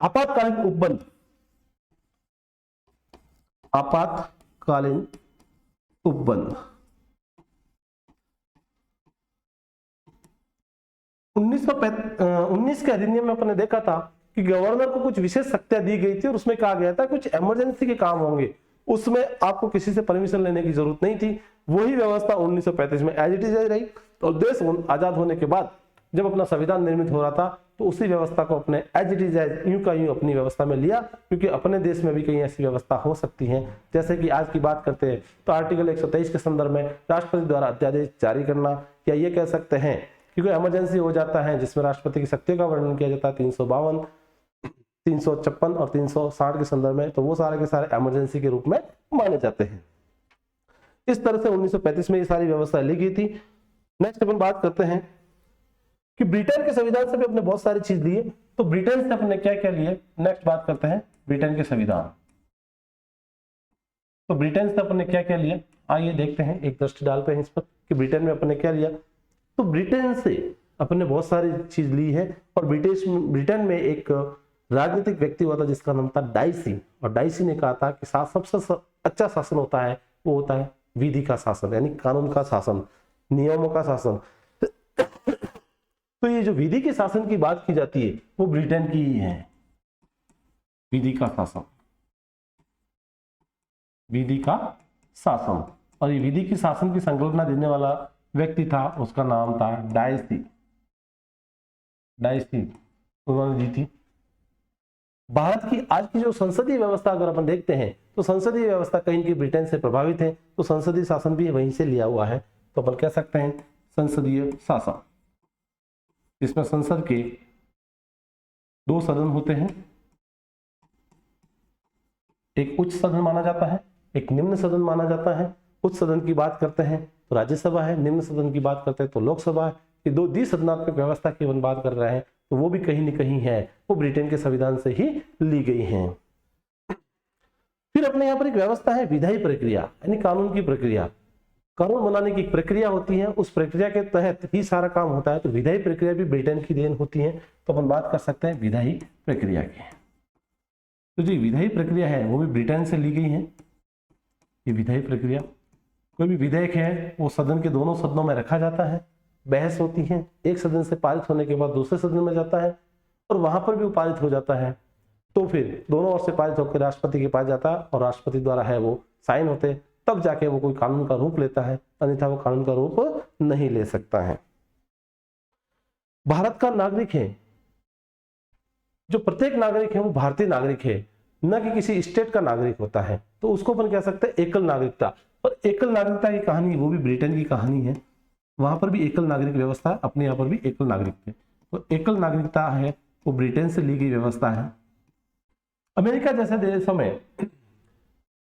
[SPEAKER 1] आपातकालीन उपबंध। आपातकालीन उपबंध 1919 के अधिनियम में अपने देखा था कि गवर्नर को कुछ विशेष शक्तियां दी गई थी और उसमें कहा गया था कुछ इमरजेंसी के काम होंगे, उसमें आपको किसी से परमिशन लेने की जरूरत नहीं थी। वही व्यवस्था 1935 में एज इट इज रही और देश आजाद होने के बाद जब अपना संविधान निर्मित हो रहा था तो उसी व्यवस्था को अपने एज इट इज यूं का यूं अपनी व्यवस्था में लिया, क्योंकि अपने देश में भी कहीं ऐसी व्यवस्था हो सकती है। जैसे कि आज की बात करते हैं तो आर्टिकल 123 के संदर्भ में राष्ट्रपति द्वारा अध्यादेश जारी करना, या ये कह सकते हैं कि कोई इमरजेंसी हो जाता है जिसमें राष्ट्रपति की शक्तियों का वर्णन किया जाता है 352, 356 और 360 के संदर्भ में, तो वो सारे के सारे इमरजेंसी के रूप में माने जाते हैं। इस तरह से 1935 में ये सारी व्यवस्था ली गई थी। नेक्स्ट अपन बात करते हैं कि ब्रिटेन के संविधान से भी अपने बहुत सारी चीज लिए, तो ब्रिटेन से अपने क्या क्या लिए। नेक्स्ट बात करते हैं ब्रिटेन के संविधान। तो ब्रिटेन से अपने क्या क्या लिया, आइए देखते हैं, एक दृष्टि डालते हैं इस पर कि ब्रिटेन में अपने क्या लिया। तो ब्रिटेन से अपने बहुत सारी चीज ली है और ब्रिटेन में एक राजनीतिक व्यक्ति हुआ था जिसका नाम था डाइसी, और डाइसी ने कहा था कि सबसे अच्छा शासन होता है वो होता है विधि का शासन, यानी कानून का शासन, नियमों का शासन। तो ये जो विधि के शासन की बात की जाती है वो ब्रिटेन की ही है। विधि का शासन, विधि का शासन। और ये विधि की शासन की संकल्पना देने वाला व्यक्ति था, उसका नाम था डायसी, डायसी उन्होंने दी थी। भारत की आज की जो संसदीय व्यवस्था अगर अपन देखते हैं तो संसदीय व्यवस्था कहीं की ब्रिटेन से प्रभावित है, तो संसदीय शासन भी वहीं से लिया हुआ है। तो अपन कह सकते हैं संसदीय शासन, इसमें संसद के 2 सदन होते हैं, एक उच्च सदन माना जाता है, एक निम्न सदन माना जाता है। उच्च सदन की बात करते हैं तो राज्यसभा है, निम्न सदन की बात करते हैं तो लोकसभा है। ये 2 द्विसदनात्मक व्यवस्था की अपन बात कर रहे हैं, तो वो भी कहीं न कहीं है वो ब्रिटेन के संविधान से ही ली गई है। फिर अपने यहाँ पर एक व्यवस्था है विधायी प्रक्रिया, यानी कानून की प्रक्रिया। कानून बनाने की प्रक्रिया होती है, उस प्रक्रिया के तहत ही सारा काम होता है। तो विधायी प्रक्रिया भी ब्रिटेन की देन होती है। तो अपन बात कर सकते हैं विधायी प्रक्रिया की। तो जो विधायी प्रक्रिया है वो भी ब्रिटेन से ली गई है। ये विधायी प्रक्रिया, कोई भी विधेयक है वो सदन के दोनों सदनों में रखा जाता है, बहस होती है, एक सदन से पारित होने के बाद दूसरे सदन में जाता है और वहां पर भी वो पारित हो जाता है। तो फिर दोनों ओर से पारित होकर राष्ट्रपति के पास जाता है और राष्ट्रपति द्वारा है वो साइन होते, तब जाके वो कोई कानून का रूप लेता है, अन्यथा वो कानून का रूप नहीं ले सकता है। भारत का नागरिक है, जो प्रत्येक नागरिक है वो भारतीय नागरिक है, न कि किसी स्टेट का नागरिक होता है। तो उसको अपन कह सकते हैं एकल नागरिकता। और एकल नागरिकता की कहानी वो भी ब्रिटेन की कहानी है, वहां पर भी एकल नागरिक व्यवस्था, अपने यहाँ पर भी एकल नागरिक थे। तो एकल नागरिकता है वो ब्रिटेन से ली गई व्यवस्था है। अमेरिका जैसे देशों में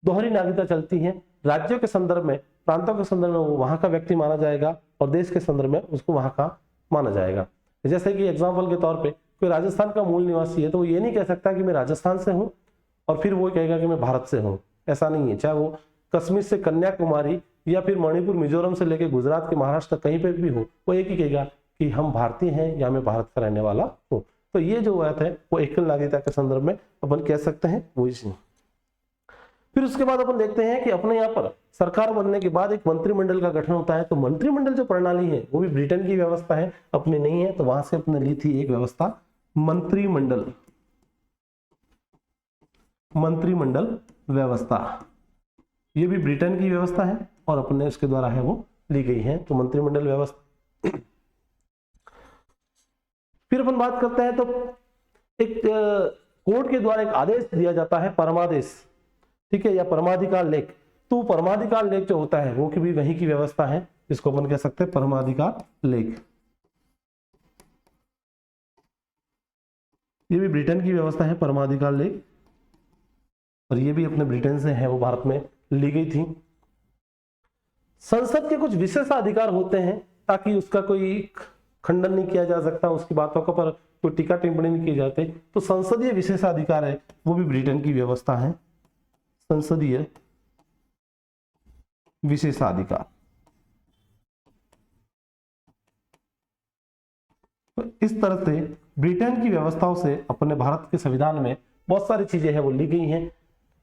[SPEAKER 1] दोहरी नागरिकता चलती है। राज्यों के संदर्भ में, प्रांतों के संदर्भ में वो वहां का व्यक्ति माना जाएगा और देश के संदर्भ में उसको वहां का माना जाएगा। जैसे कि एग्जाम्पल के तौर पे कोई राजस्थान का मूल निवासी है तो वो ये नहीं कह सकता कि मैं राजस्थान से हूँ और फिर वो कहेगा कि मैं भारत से हूँ, ऐसा नहीं है। चाहे वो कश्मीर से कन्याकुमारी या फिर मणिपुर, मिजोरम से लेकर गुजरात के महाराष्ट्र कहीं पे भी हो, वो एक ही कहेगा कि हम भारतीय हैं या मैं भारत का रहने वाला हूँ। तो ये जो बात है वो एकल नागरिकता के संदर्भ में अपन कह सकते हैं वो इसी। फिर उसके बाद अपन देखते हैं कि अपने यहाँ पर सरकार बनने के बाद एक मंत्रिमंडल का गठन होता है। तो मंत्रिमंडल जो प्रणाली है वो भी ब्रिटेन की व्यवस्था है, अपनी नहीं है। तो वहां से अपने ली थी एक व्यवस्था मंत्रिमंडल, मंत्रिमंडल व्यवस्था। ये भी ब्रिटेन की व्यवस्था है और अपने उसके द्वारा है वो ली गई है। तो मंत्रिमंडल व्यवस्था। फिर अपन बात करते हैं तो एक कोर्ट के द्वारा एक आदेश दिया जाता है, परमादेश, ठीक है, या परमाधिकार लेख। तो परमाधिकार लेख जो होता है वो की भी वहीं की व्यवस्था है, जिसको अपन कह सकते हैं परमाधिकार लेख। ये भी ब्रिटेन की व्यवस्था है परमाधिकार लेख, और ये भी अपने ब्रिटेन से है वो भारत में ली गई थी। संसद के कुछ विशेष अधिकार होते हैं ताकि उसका कोई खंडन नहीं किया जा सकता, उसकी बातों का पर कोई टीका टिप्पणी नहीं की जाती। तो संसदीय विशेषाधिकार है वो भी ब्रिटेन की व्यवस्था है, संसदीय विशेषाधिकार। तो इस तरह से ब्रिटेन की व्यवस्थाओं से अपने भारत के संविधान में बहुत सारी चीजें हैं वो ली गई हैं।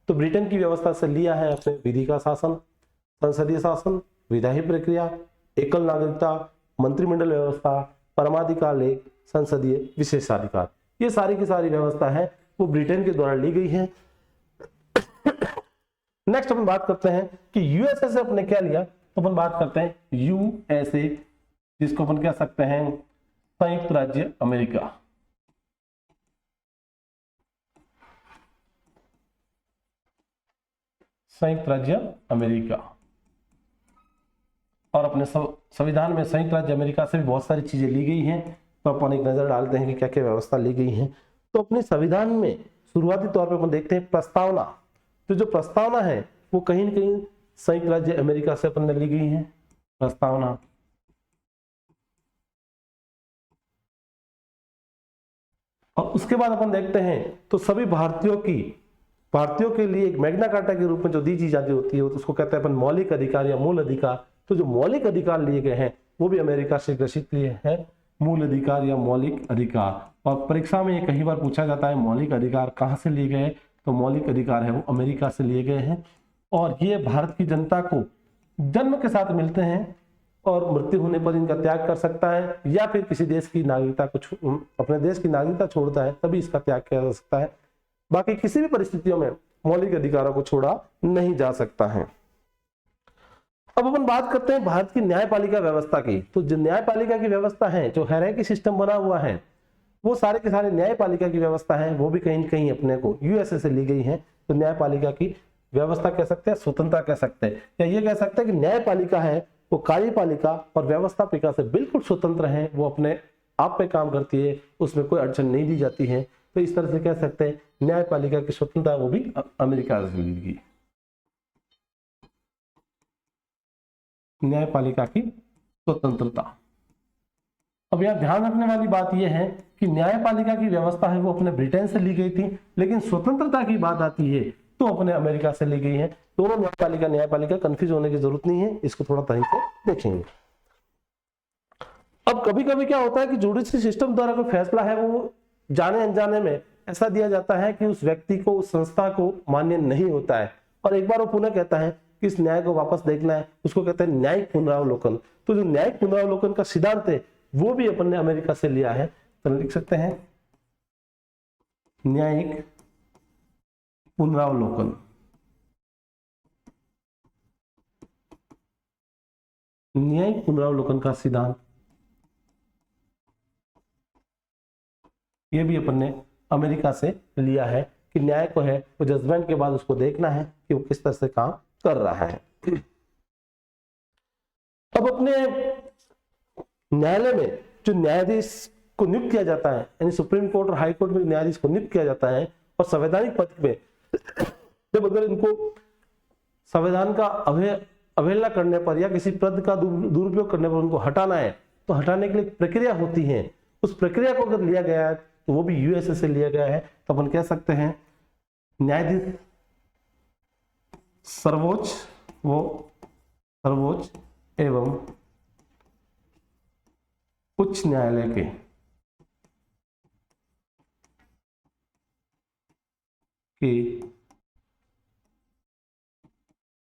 [SPEAKER 1] तो ब्रिटेन की व्यवस्था से लिया है अपने विधि का शासन, संसदीय शासन, विधायी प्रक्रिया, एकल नागरिकता, मंत्रिमंडल व्यवस्था, परमाधिकार लेख, संसदीय विशेषाधिकार। ये सारी की सारी व्यवस्था है वो ब्रिटेन के द्वारा ली गई है। नेक्स्ट अपन बात करते हैं कि यूएसए से अपने क्या लिया। तो अपन बात करते हैं यूएसए, जिसको अपन कह सकते हैं संयुक्त राज्य अमेरिका। संयुक्त राज्य अमेरिका। और अपने संविधान में संयुक्त राज्य अमेरिका से भी बहुत सारी चीजें ली गई हैं। तो अपन एक नजर डालते हैं कि क्या क्या व्यवस्था ली गई है। तो अपने संविधान में शुरुआती तौर पर अपन देखते हैं प्रस्तावना। तो जो प्रस्तावना है वो कहीं न कहीं संयुक्त राज्य अमेरिका से अपन ने ली गई है, प्रस्तावना। और उसके बाद अपन देखते हैं तो सभी भारतीयों के लिए एक मैग्ना कार्टा के रूप में जो दी जाती होती है, तो उसको कहते हैं अपन मौलिक अधिकार या मूल अधिकार। तो जो मौलिक अधिकार लिए गए हैं वो भी अमेरिका से ग्रसित लिए हैं, मूल अधिकार या मौलिक अधिकार। और परीक्षा में ये कई बार पूछा जाता है मौलिक अधिकार कहाँ से लिए गए। तो मौलिक अधिकार है वो अमेरिका से लिए गए हैं, और ये भारत की जनता को जन्म के साथ मिलते हैं और मृत्यु होने पर इनका त्याग कर सकता है, या फिर किसी देश की नागरिकता को अपने देश की नागरिकता छोड़ता है तभी इसका त्याग किया जा सकता है। बाकी किसी भी परिस्थितियों में मौलिक अधिकारों को छोड़ा नहीं जा सकता है। अब अपन बात करते हैं भारत की न्यायपालिका व्यवस्था की। तो जो न्यायपालिका की व्यवस्था है, जो हायरार्की सिस्टम बना हुआ है, वो सारे के सारे न्यायपालिका की व्यवस्था है, वो भी कहीं न कहीं अपने को यूएसए से ली गई है। तो न्यायपालिका की व्यवस्था कह सकते हैं, स्वतंत्रता कह सकते हैं, या ये कह सकते हैं कि न्यायपालिका है वो कार्यपालिका और व्यवस्थापिका से बिल्कुल स्वतंत्र है, वो अपने आप पे काम करती है, उसमें कोई अड़चन नहीं दी जाती है। तो इस तरह से कह सकते हैं न्यायपालिका की स्वतंत्रता वो भी अमेरिका से ली गई। न्यायपालिका की स्वतंत्रता। अब यहाँ ध्यान रखने वाली बात यह है कि न्यायपालिका की व्यवस्था है वो अपने ब्रिटेन से ली गई थी, लेकिन स्वतंत्रता की बात आती है तो अपने अमेरिका से ली गई है। दोनों न्यायपालिका कंफ्यूज होने की जरूरत नहीं है, इसको थोड़ा तरीके से देखेंगे। अब कभी कभी क्या होता है कि जुडिशरी सिस्टम द्वारा कोई फैसला है वो जाने अनजाने में ऐसा दिया जाता है कि उस व्यक्ति को, उस संस्था को मान्य नहीं होता है, और एक बार वो पुनः कहता है कि इस न्याय को वापस देखना है, उसको कहते हैं न्यायिक पुनरावलोकन। तो जो न्यायिक पुनरावलोकन का सिद्धांत है वो भी अपन ने अमेरिका से लिया है। तो लिख सकते हैं न्यायिक पुनरावलोकन। न्यायिक पुनरावलोकन का सिद्धांत ये भी अपन ने अमेरिका से लिया है कि न्याय को है वो जजमेंट के बाद उसको देखना है कि वो किस तरह से काम कर रहा है। अब अपने न्यायालय में जो न्यायाधीश को नियुक्त किया जाता है, यानी सुप्रीम कोर्ट और हाई कोर्ट में न्यायाधीश को नियुक्त किया जाता है, और संवैधानिक पद में जब अगर इनको संविधान का अवहेलना करने पर या किसी पद का दुरुपयोग करने पर उनको हटाना है, तो हटाने के लिए प्रक्रिया होती है। उस प्रक्रिया को अगर लिया गया है तो वो भी यूएसए से लिया गया है। तो अपन कह सकते हैं न्यायाधीश सर्वोच्च एवं उच्च न्यायालय के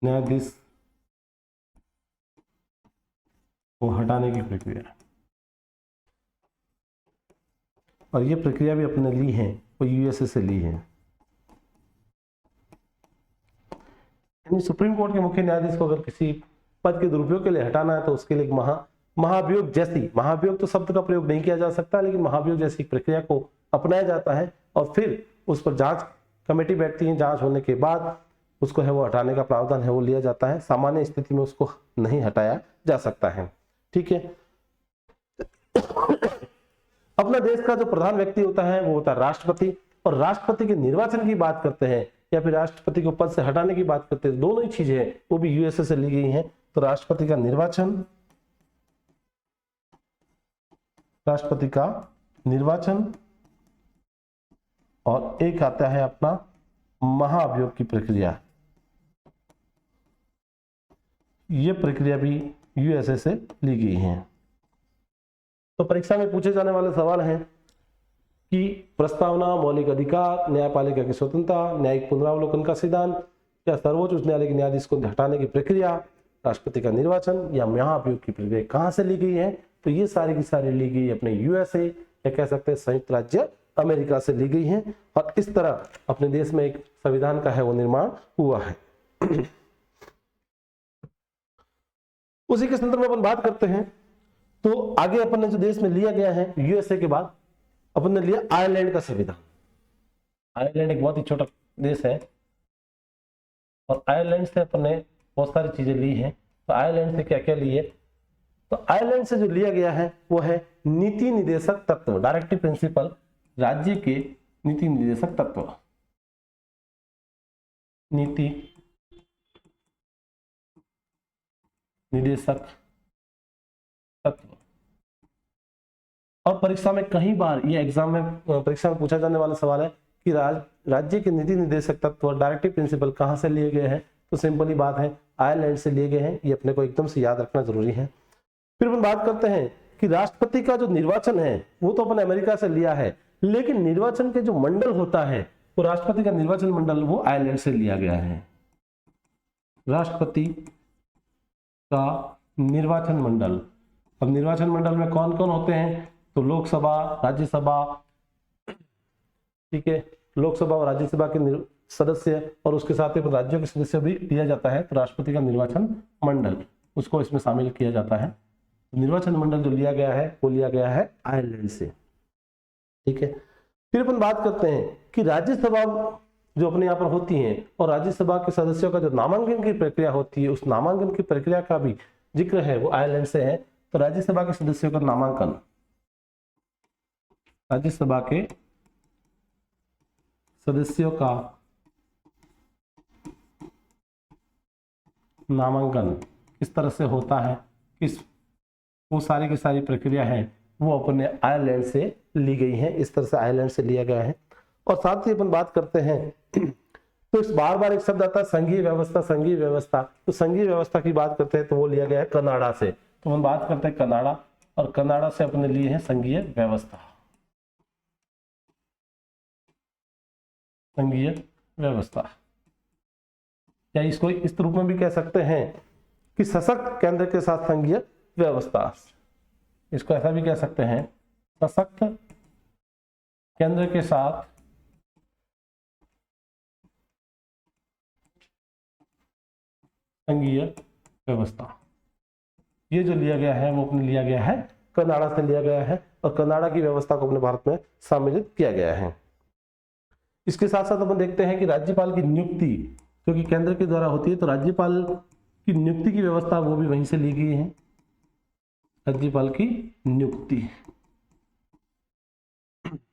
[SPEAKER 1] न्यायाधीश को हटाने की प्रक्रिया, और ये प्रक्रिया भी अपने ली है वो यूएसए से ली है। यानी सुप्रीम कोर्ट के मुख्य न्यायाधीश को अगर किसी पद के दुरुपयोग के लिए हटाना है तो उसके लिए महाभियोग जैसी, महाभियोग तो शब्द का प्रयोग नहीं किया जा सकता, लेकिन महाभियोग जैसी प्रक्रिया को अपनाया जाता है, और फिर उस पर जांच कमेटी बैठती है। जांच होने के बाद उसको है वो हटाने का प्रावधान है वो लिया जाता है। सामान्य स्थिति में उसको नहीं हटाया जा सकता है। ठीक है। अपना देश का जो प्रधान व्यक्ति होता है वो होता है राष्ट्रपति, और राष्ट्रपति के निर्वाचन की बात करते हैं या फिर राष्ट्रपति को पद से हटाने की बात करते हैं, दोनों ही चीजें हैं वो भी यूएसए से ली गई हैं। तो राष्ट्रपति का निर्वाचन और एक आता है अपना महाभियोग की प्रक्रिया। ये प्रक्रिया भी यूएसए से ली गई है। तो परीक्षा में पूछे जाने वाले सवाल हैं कि प्रस्तावना, मौलिक अधिकार, न्यायपालिका की स्वतंत्रता, न्यायिक पुनरावलोकन का सिद्धांत, या सर्वोच्च उच्च न्यायालय के न्यायाधीश को हटाने की प्रक्रिया, राष्ट्रपति का निर्वाचन या महाभियोग की प्रक्रिया कहां से ली गई है। तो ये सारी की सारी ली गई अपने यूएसए या कह सकते हैं संयुक्त राज्य अमेरिका से ली गई है, और इस तरह अपने देश में एक संविधान का है वो निर्माण हुआ है। उसी के संदर्भ में अपन बात करते हैं। तो आगे अपन ने जो देश में लिया गया है यूएसए के बाद अपन ने लिया आयरलैंड का संविधान। आयरलैंड एक बहुत ही छोटा देश है, और आयरलैंड से अपन ने बहुत सारी चीजें ली हैं। तो आयरलैंड से क्या क्या लिए, तो आयरलैंड से जो लिया गया है वो है नीति निदेशक तत्व, डायरेक्टिव प्रिंसिपल, राज्य के नीति निदेशक तत्व, नीति निदेशक तत्व। और परीक्षा में कई बार ये एग्जाम में परीक्षा में पूछा जाने वाला सवाल है कि राज्य के नीति निदेशक तत्व, डायरेक्टिव प्रिंसिपल कहां से लिए गए हैं। तो सिंपली बात है आयरलैंड से लिए गए हैं, ये अपने को एकदम से याद रखना जरूरी है। फिर हम बात करते हैं कि राष्ट्रपति का जो निर्वाचन है वो तो अपन अमेरिका से लिया है, लेकिन निर्वाचन के जो मंडल होता है वो राष्ट्रपति का निर्वाचन मंडल वो आयरलैंड से लिया गया है। राष्ट्रपति का निर्वाचन मंडल, अब निर्वाचन मंडल में कौन कौन होते हैं, तो लोकसभा, राज्यसभा, ठीक है, लोकसभा और राज्यसभा के सदस्य और उसके साथ ही राज्यों के सदस्य भी दिया जाता है। तो राष्ट्रपति का निर्वाचन मंडल, उसको इसमें शामिल किया जाता है। निर्वाचन मंडल जो लिया गया है वो लिया गया है आयरलैंड से। ठीक है, फिर अपन बात करते हैं कि राज्यसभा जो अपने यहाँ पर होती है और राज्यसभा के सदस्यों का जो नामांकन की प्रक्रिया होती है, उस नामांकन की प्रक्रिया का भी जिक्र है वो आयरलैंड से है। तो राज्यसभा के सदस्यों का नामांकन, राज्यसभा के सदस्यों का नामांकन किस तरह से होता है, किस वो सारी की सारी प्रक्रिया है वो अपने आयरलैंड से ली गई है। इस तरह से आयरलैंड से लिया गया है। और साथ ही अपन बात करते हैं तो इस बार बार एक शब्द आता है संघीय व्यवस्था, संघीय व्यवस्था। तो संघीय व्यवस्था की बात करते हैं तो वो लिया गया है कनाडा से। तो हम बात करते हैं कनाडा, और कनाडा से अपने लिए है संघीय व्यवस्था, संघीय व्यवस्था, या इसको इस रूप में भी कह सकते हैं कि सशक्त केंद्र के साथ संघीय व्यवस्था। इसको ऐसा भी कह सकते हैं सशक्त केंद्र के साथ संघीय व्यवस्था। ये जो लिया गया है वो अपने लिया गया है कनाडा से लिया गया है, और कनाडा की व्यवस्था को अपने भारत में सम्मिलित किया गया है। इसके साथ साथ अपन देखते हैं कि राज्यपाल की नियुक्ति जो कि केंद्र के द्वारा होती है, तो राज्यपाल की नियुक्ति की व्यवस्था वो भी वहीं से ली गई है। राज्यपाल की नियुक्ति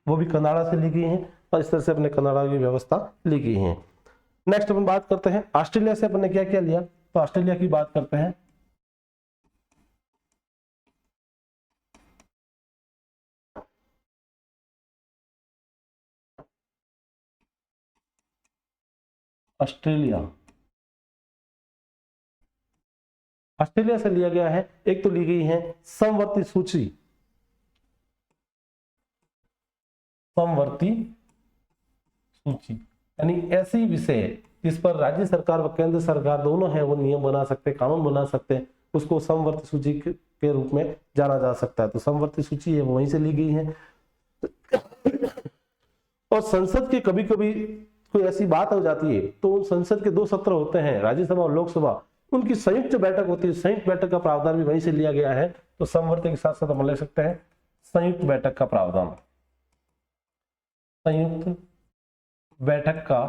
[SPEAKER 1] वो भी कनाडा से ली गई है, और इस तरह से अपने कनाडा की व्यवस्था ली गई है। नेक्स्ट अपन बात करते हैं ऑस्ट्रेलिया से अपन ने क्या क्या लिया। तो ऑस्ट्रेलिया की बात करते हैं। ऑस्ट्रेलिया से लिया गया है, एक तो ली गई है समवर्ती सूची, समवर्ती सूची यानी ऐसी विषय जिस पर राज्य सरकार व केंद्र सरकार दोनों है वो नियम बना सकते, कानून बना सकते हैं, उसको समवर्ती सूची के रूप में जाना जा सकता है। तो समवर्ती सूची है वो वहीं से ली गई है। और संसद के कभी कभी कोई ऐसी बात हो जाती है तो उन संसद के 2 सत्र होते हैं, राज्यसभा और लोकसभा, उनकी संयुक्त बैठक होती है, संयुक्त बैठक का प्रावधान भी वहीं से लिया गया है। तो समवर्ती के साथ साथ हम ले सकते हैं संयुक्त बैठक का प्रावधान, संयुक्त बैठक का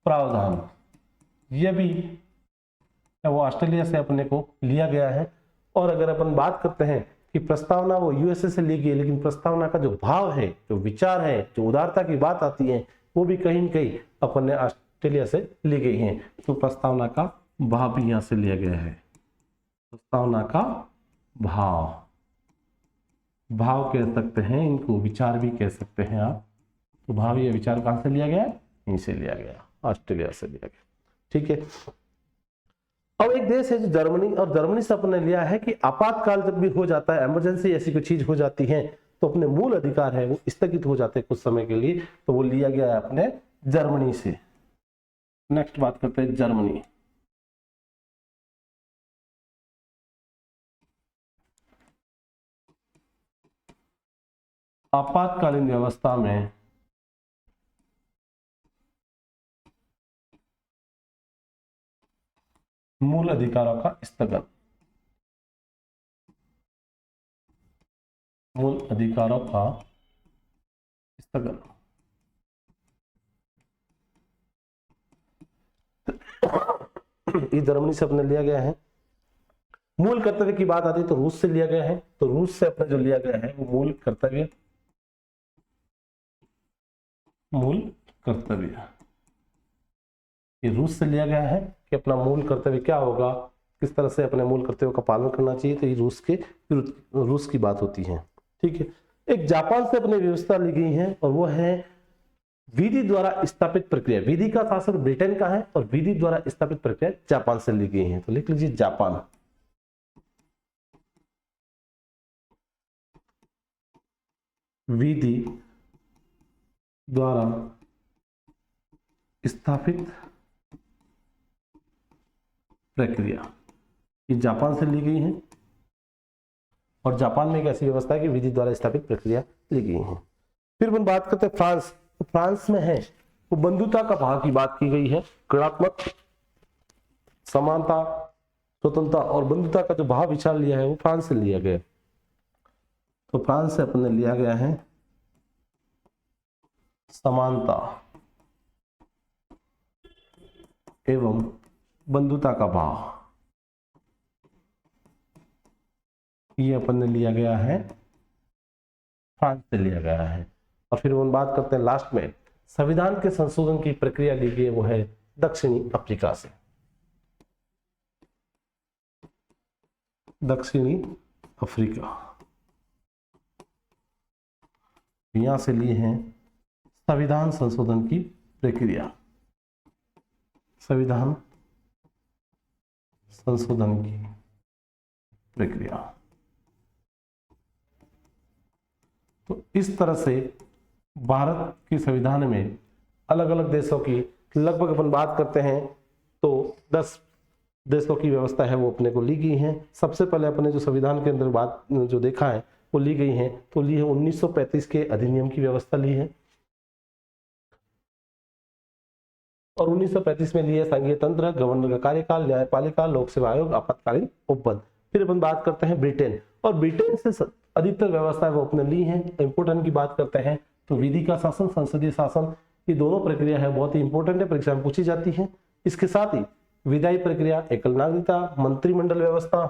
[SPEAKER 1] प्रावधान, यह भी वो ऑस्ट्रेलिया से अपने को लिया गया है। और अगर अपन बात करते हैं कि प्रस्तावना वो यूएसए से ली गई है, लेकिन प्रस्तावना का जो भाव है, जो विचार है, जो उदारता की बात आती है, वो भी कहीं न कहीं अपन ने ऑस्ट्रेलिया से ली गई है। तो प्रस्तावना का भाव भी यहां से लिया गया है। प्रस्तावना का भाव, भाव कह सकते हैं इनको, विचार भी कह सकते हैं आप। तो भाव या विचार कहां से लिया गया? यहीं से लिया गया, ऑस्ट्रेलिया से लिया गया। ठीक है, अब एक देश है जो जर्मनी, और जर्मनी से अपने लिया है कि आपातकाल जब भी हो जाता है, इमरजेंसी ऐसी कोई चीज हो जाती है, तो अपने मूल अधिकार है वो स्थगित हो जाते हैं कुछ समय के लिए। तो वो लिया गया है अपने जर्मनी से। नेक्स्ट बात करते हैं जर्मनी। आपातकालीन व्यवस्था में मूल अधिकारों का स्थगन, मूल अधिकारों का स्थगन। ये जर्मनी से अपने लिया गया है। मूल कर्तव्य की बात आती है तो रूस से लिया गया है। तो रूस से अपने जो लिया गया है वो मूल कर्तव्य, मूल कर्तव्य ये रूस से लिया गया है कि अपना मूल कर्तव्य क्या होगा, किस तरह से अपने मूल कर्तव्यों का पालन करना चाहिए। तो ये रूस की बात होती है। ठीक है, एक जापान से अपनी व्यवस्था ली गई है, और वो है विधि द्वारा स्थापित प्रक्रिया। विधि का शासन ब्रिटेन का है और विधि द्वारा स्थापित प्रक्रिया जापान से ली गई है। तो लिख लीजिए जापान। विधि द्वारा स्थापित प्रक्रिया ये जापान से ली गई है, और जापान में एक ऐसी व्यवस्था है कि विधि द्वारा स्थापित प्रक्रिया ली गई है। फिर हम बात करते हैं फ्रांस। तो फ्रांस में है वो बंधुता का भाव की बात की गई है। गुणात्मक समानता, स्वतंत्रता और बंधुता का जो भाव विचार लिया है वो फ्रांस से लिया गया। तो फ्रांस से अपने लिया गया है समानता एवं बंधुता का भाव, ये अपन ने लिया गया है फ्रांस से लिया गया है। और फिर हम बात करते हैं लास्ट में संविधान के संशोधन की प्रक्रिया ली गई, वो है दक्षिणी अफ्रीका से। दक्षिणी अफ्रीका यहां से लिए हैं संविधान संशोधन की प्रक्रिया, संविधान संशोधन की प्रक्रिया। तो इस तरह से भारत के संविधान में अलग अलग देशों की लगभग अपन बात करते हैं तो 10 देशों की व्यवस्था है वो अपने को ली गई है। सबसे पहले अपने जो संविधान के अंदर बात जो देखा है वो ली गई है, तो ली है 1935 के अधिनियम की व्यवस्था ली है, और 1935 में लिए संघीय तंत्र, गवर्नर का कार्यकाल, न्यायपालिका, लोक सेवा आयोग, आपातकालीन उपबंध। फिर अपन बात करते हैं ब्रिटेन, और ब्रिटेन से अधिकतर व्यवस्था वो अपने ली है। इंपोर्टेंट की बात करते हैं तो विधि का शासन, संसदीय शासन, ये दोनों प्रक्रिया है बहुत ही इंपॉर्टेंट है, परीक्षा में पूछी जाती है। इसके साथ ही विधायी प्रक्रिया, एकल नागरिकता, मंत्रिमंडल व्यवस्था,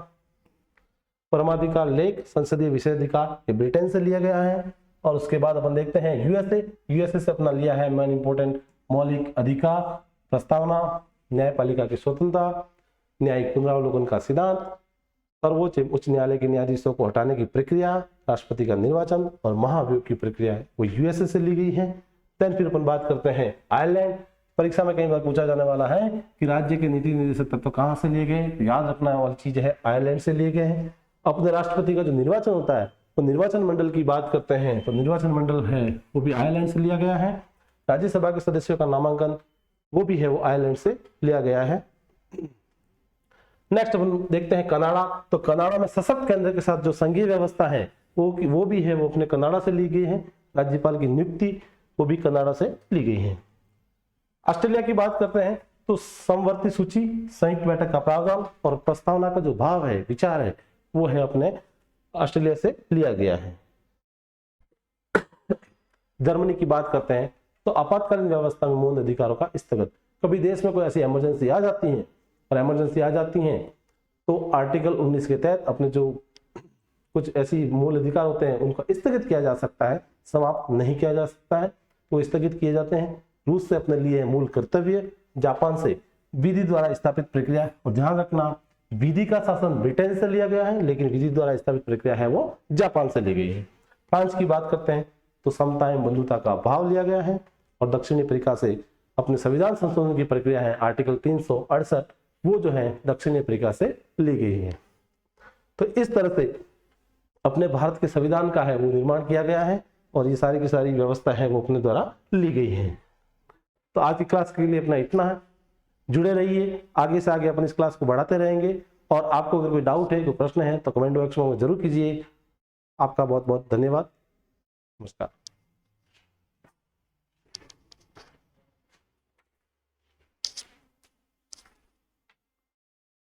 [SPEAKER 1] परमाधिकार लेख, संसदीय विशेषाधिकार, ये ब्रिटेन से लिया गया है। और उसके बाद अपन देखते हैं यूएसए से अपना लिया है मेन इंपोर्टेंट मौलिक अधिकार, प्रस्तावना, न्यायपालिका की स्वतंत्रता, न्यायिक पुनरावलोकन का सिद्धांत, सर्वोच्च उच्च न्यायालय के न्यायाधीशों को हटाने की प्रक्रिया, राष्ट्रपति का निर्वाचन और महाभियोग की प्रक्रिया है वो यूएसए से ली गई है। देन फिर अपन बात करते हैं आयरलैंड। परीक्षा में कई बार पूछा जाने वाला है कि राज्य के नीति निर्देशक तत्व कहाँ से लिए गए, तो याद रखना वाली चीज है आयरलैंड से लिए गए हैं। अपने राष्ट्रपति का जो निर्वाचन होता है वो निर्वाचन मंडल की बात करते हैं तो निर्वाचन मंडल है वो भी आयरलैंड से लिया गया है। राज्यसभा के सदस्यों का नामांकन वो भी है वो आयरलैंड से लिया गया है। नेक्स्ट अपन देखते हैं कनाडा। तो कनाडा में सशक्त केंद्र के साथ जो संघीय व्यवस्था है वो भी है वो अपने कनाडा से ली गई है। राज्यपाल की नियुक्ति वो भी कनाडा से ली गई है। ऑस्ट्रेलिया की बात करते हैं तो समवर्ती सूची, संयुक्त बैठक का प्रावधान और प्रस्तावना का जो भाव है, विचार है, वो है अपने ऑस्ट्रेलिया से लिया गया है। जर्मनी की बात करते हैं तो आपातकालीन व्यवस्था में मौन अधिकारों का स्थगन। कभी देश में कोई ऐसी इमरजेंसी आ जाती है और इमरजेंसी आ जाती है तो आर्टिकल 19 के तहत अपने जो कुछ ऐसी मूल अधिकार होते हैं उनको स्थगित किया जा सकता है, समाप्त नहीं किया जा सकता है, तो स्थगित किए जाते हैं। रूस से अपने लिए मूल कर्तव्य, जापान से विधि द्वारा स्थापित प्रक्रिया, और ध्यान रखना विधि का शासन ब्रिटेन से लिया गया है लेकिन विधि द्वारा स्थापित प्रक्रिया है वो जापान से ली गई है। फ्रांस की बात करते हैं तो समता एवं बंधुता का भाव लिया गया है, और दक्षिणी अफ्रीका से अपने संविधान संशोधन की प्रक्रिया है आर्टिकल 368 वो जो है दक्षिणी अफ्रीका से ली गई है। तो इस तरह से अपने भारत के संविधान का है वो निर्माण किया गया है और ये सारी की सारी व्यवस्था है वो अपने द्वारा ली गई है। तो आज की क्लास के लिए अपना इतना है। जुड़े रहिए, आगे से आगे अपन इस क्लास को बढ़ाते रहेंगे, और आपको अगर कोई डाउट है, कोई प्रश्न है तो कमेंट बॉक्स में जरूर कीजिए। आपका बहुत बहुत धन्यवाद। नमस्कार।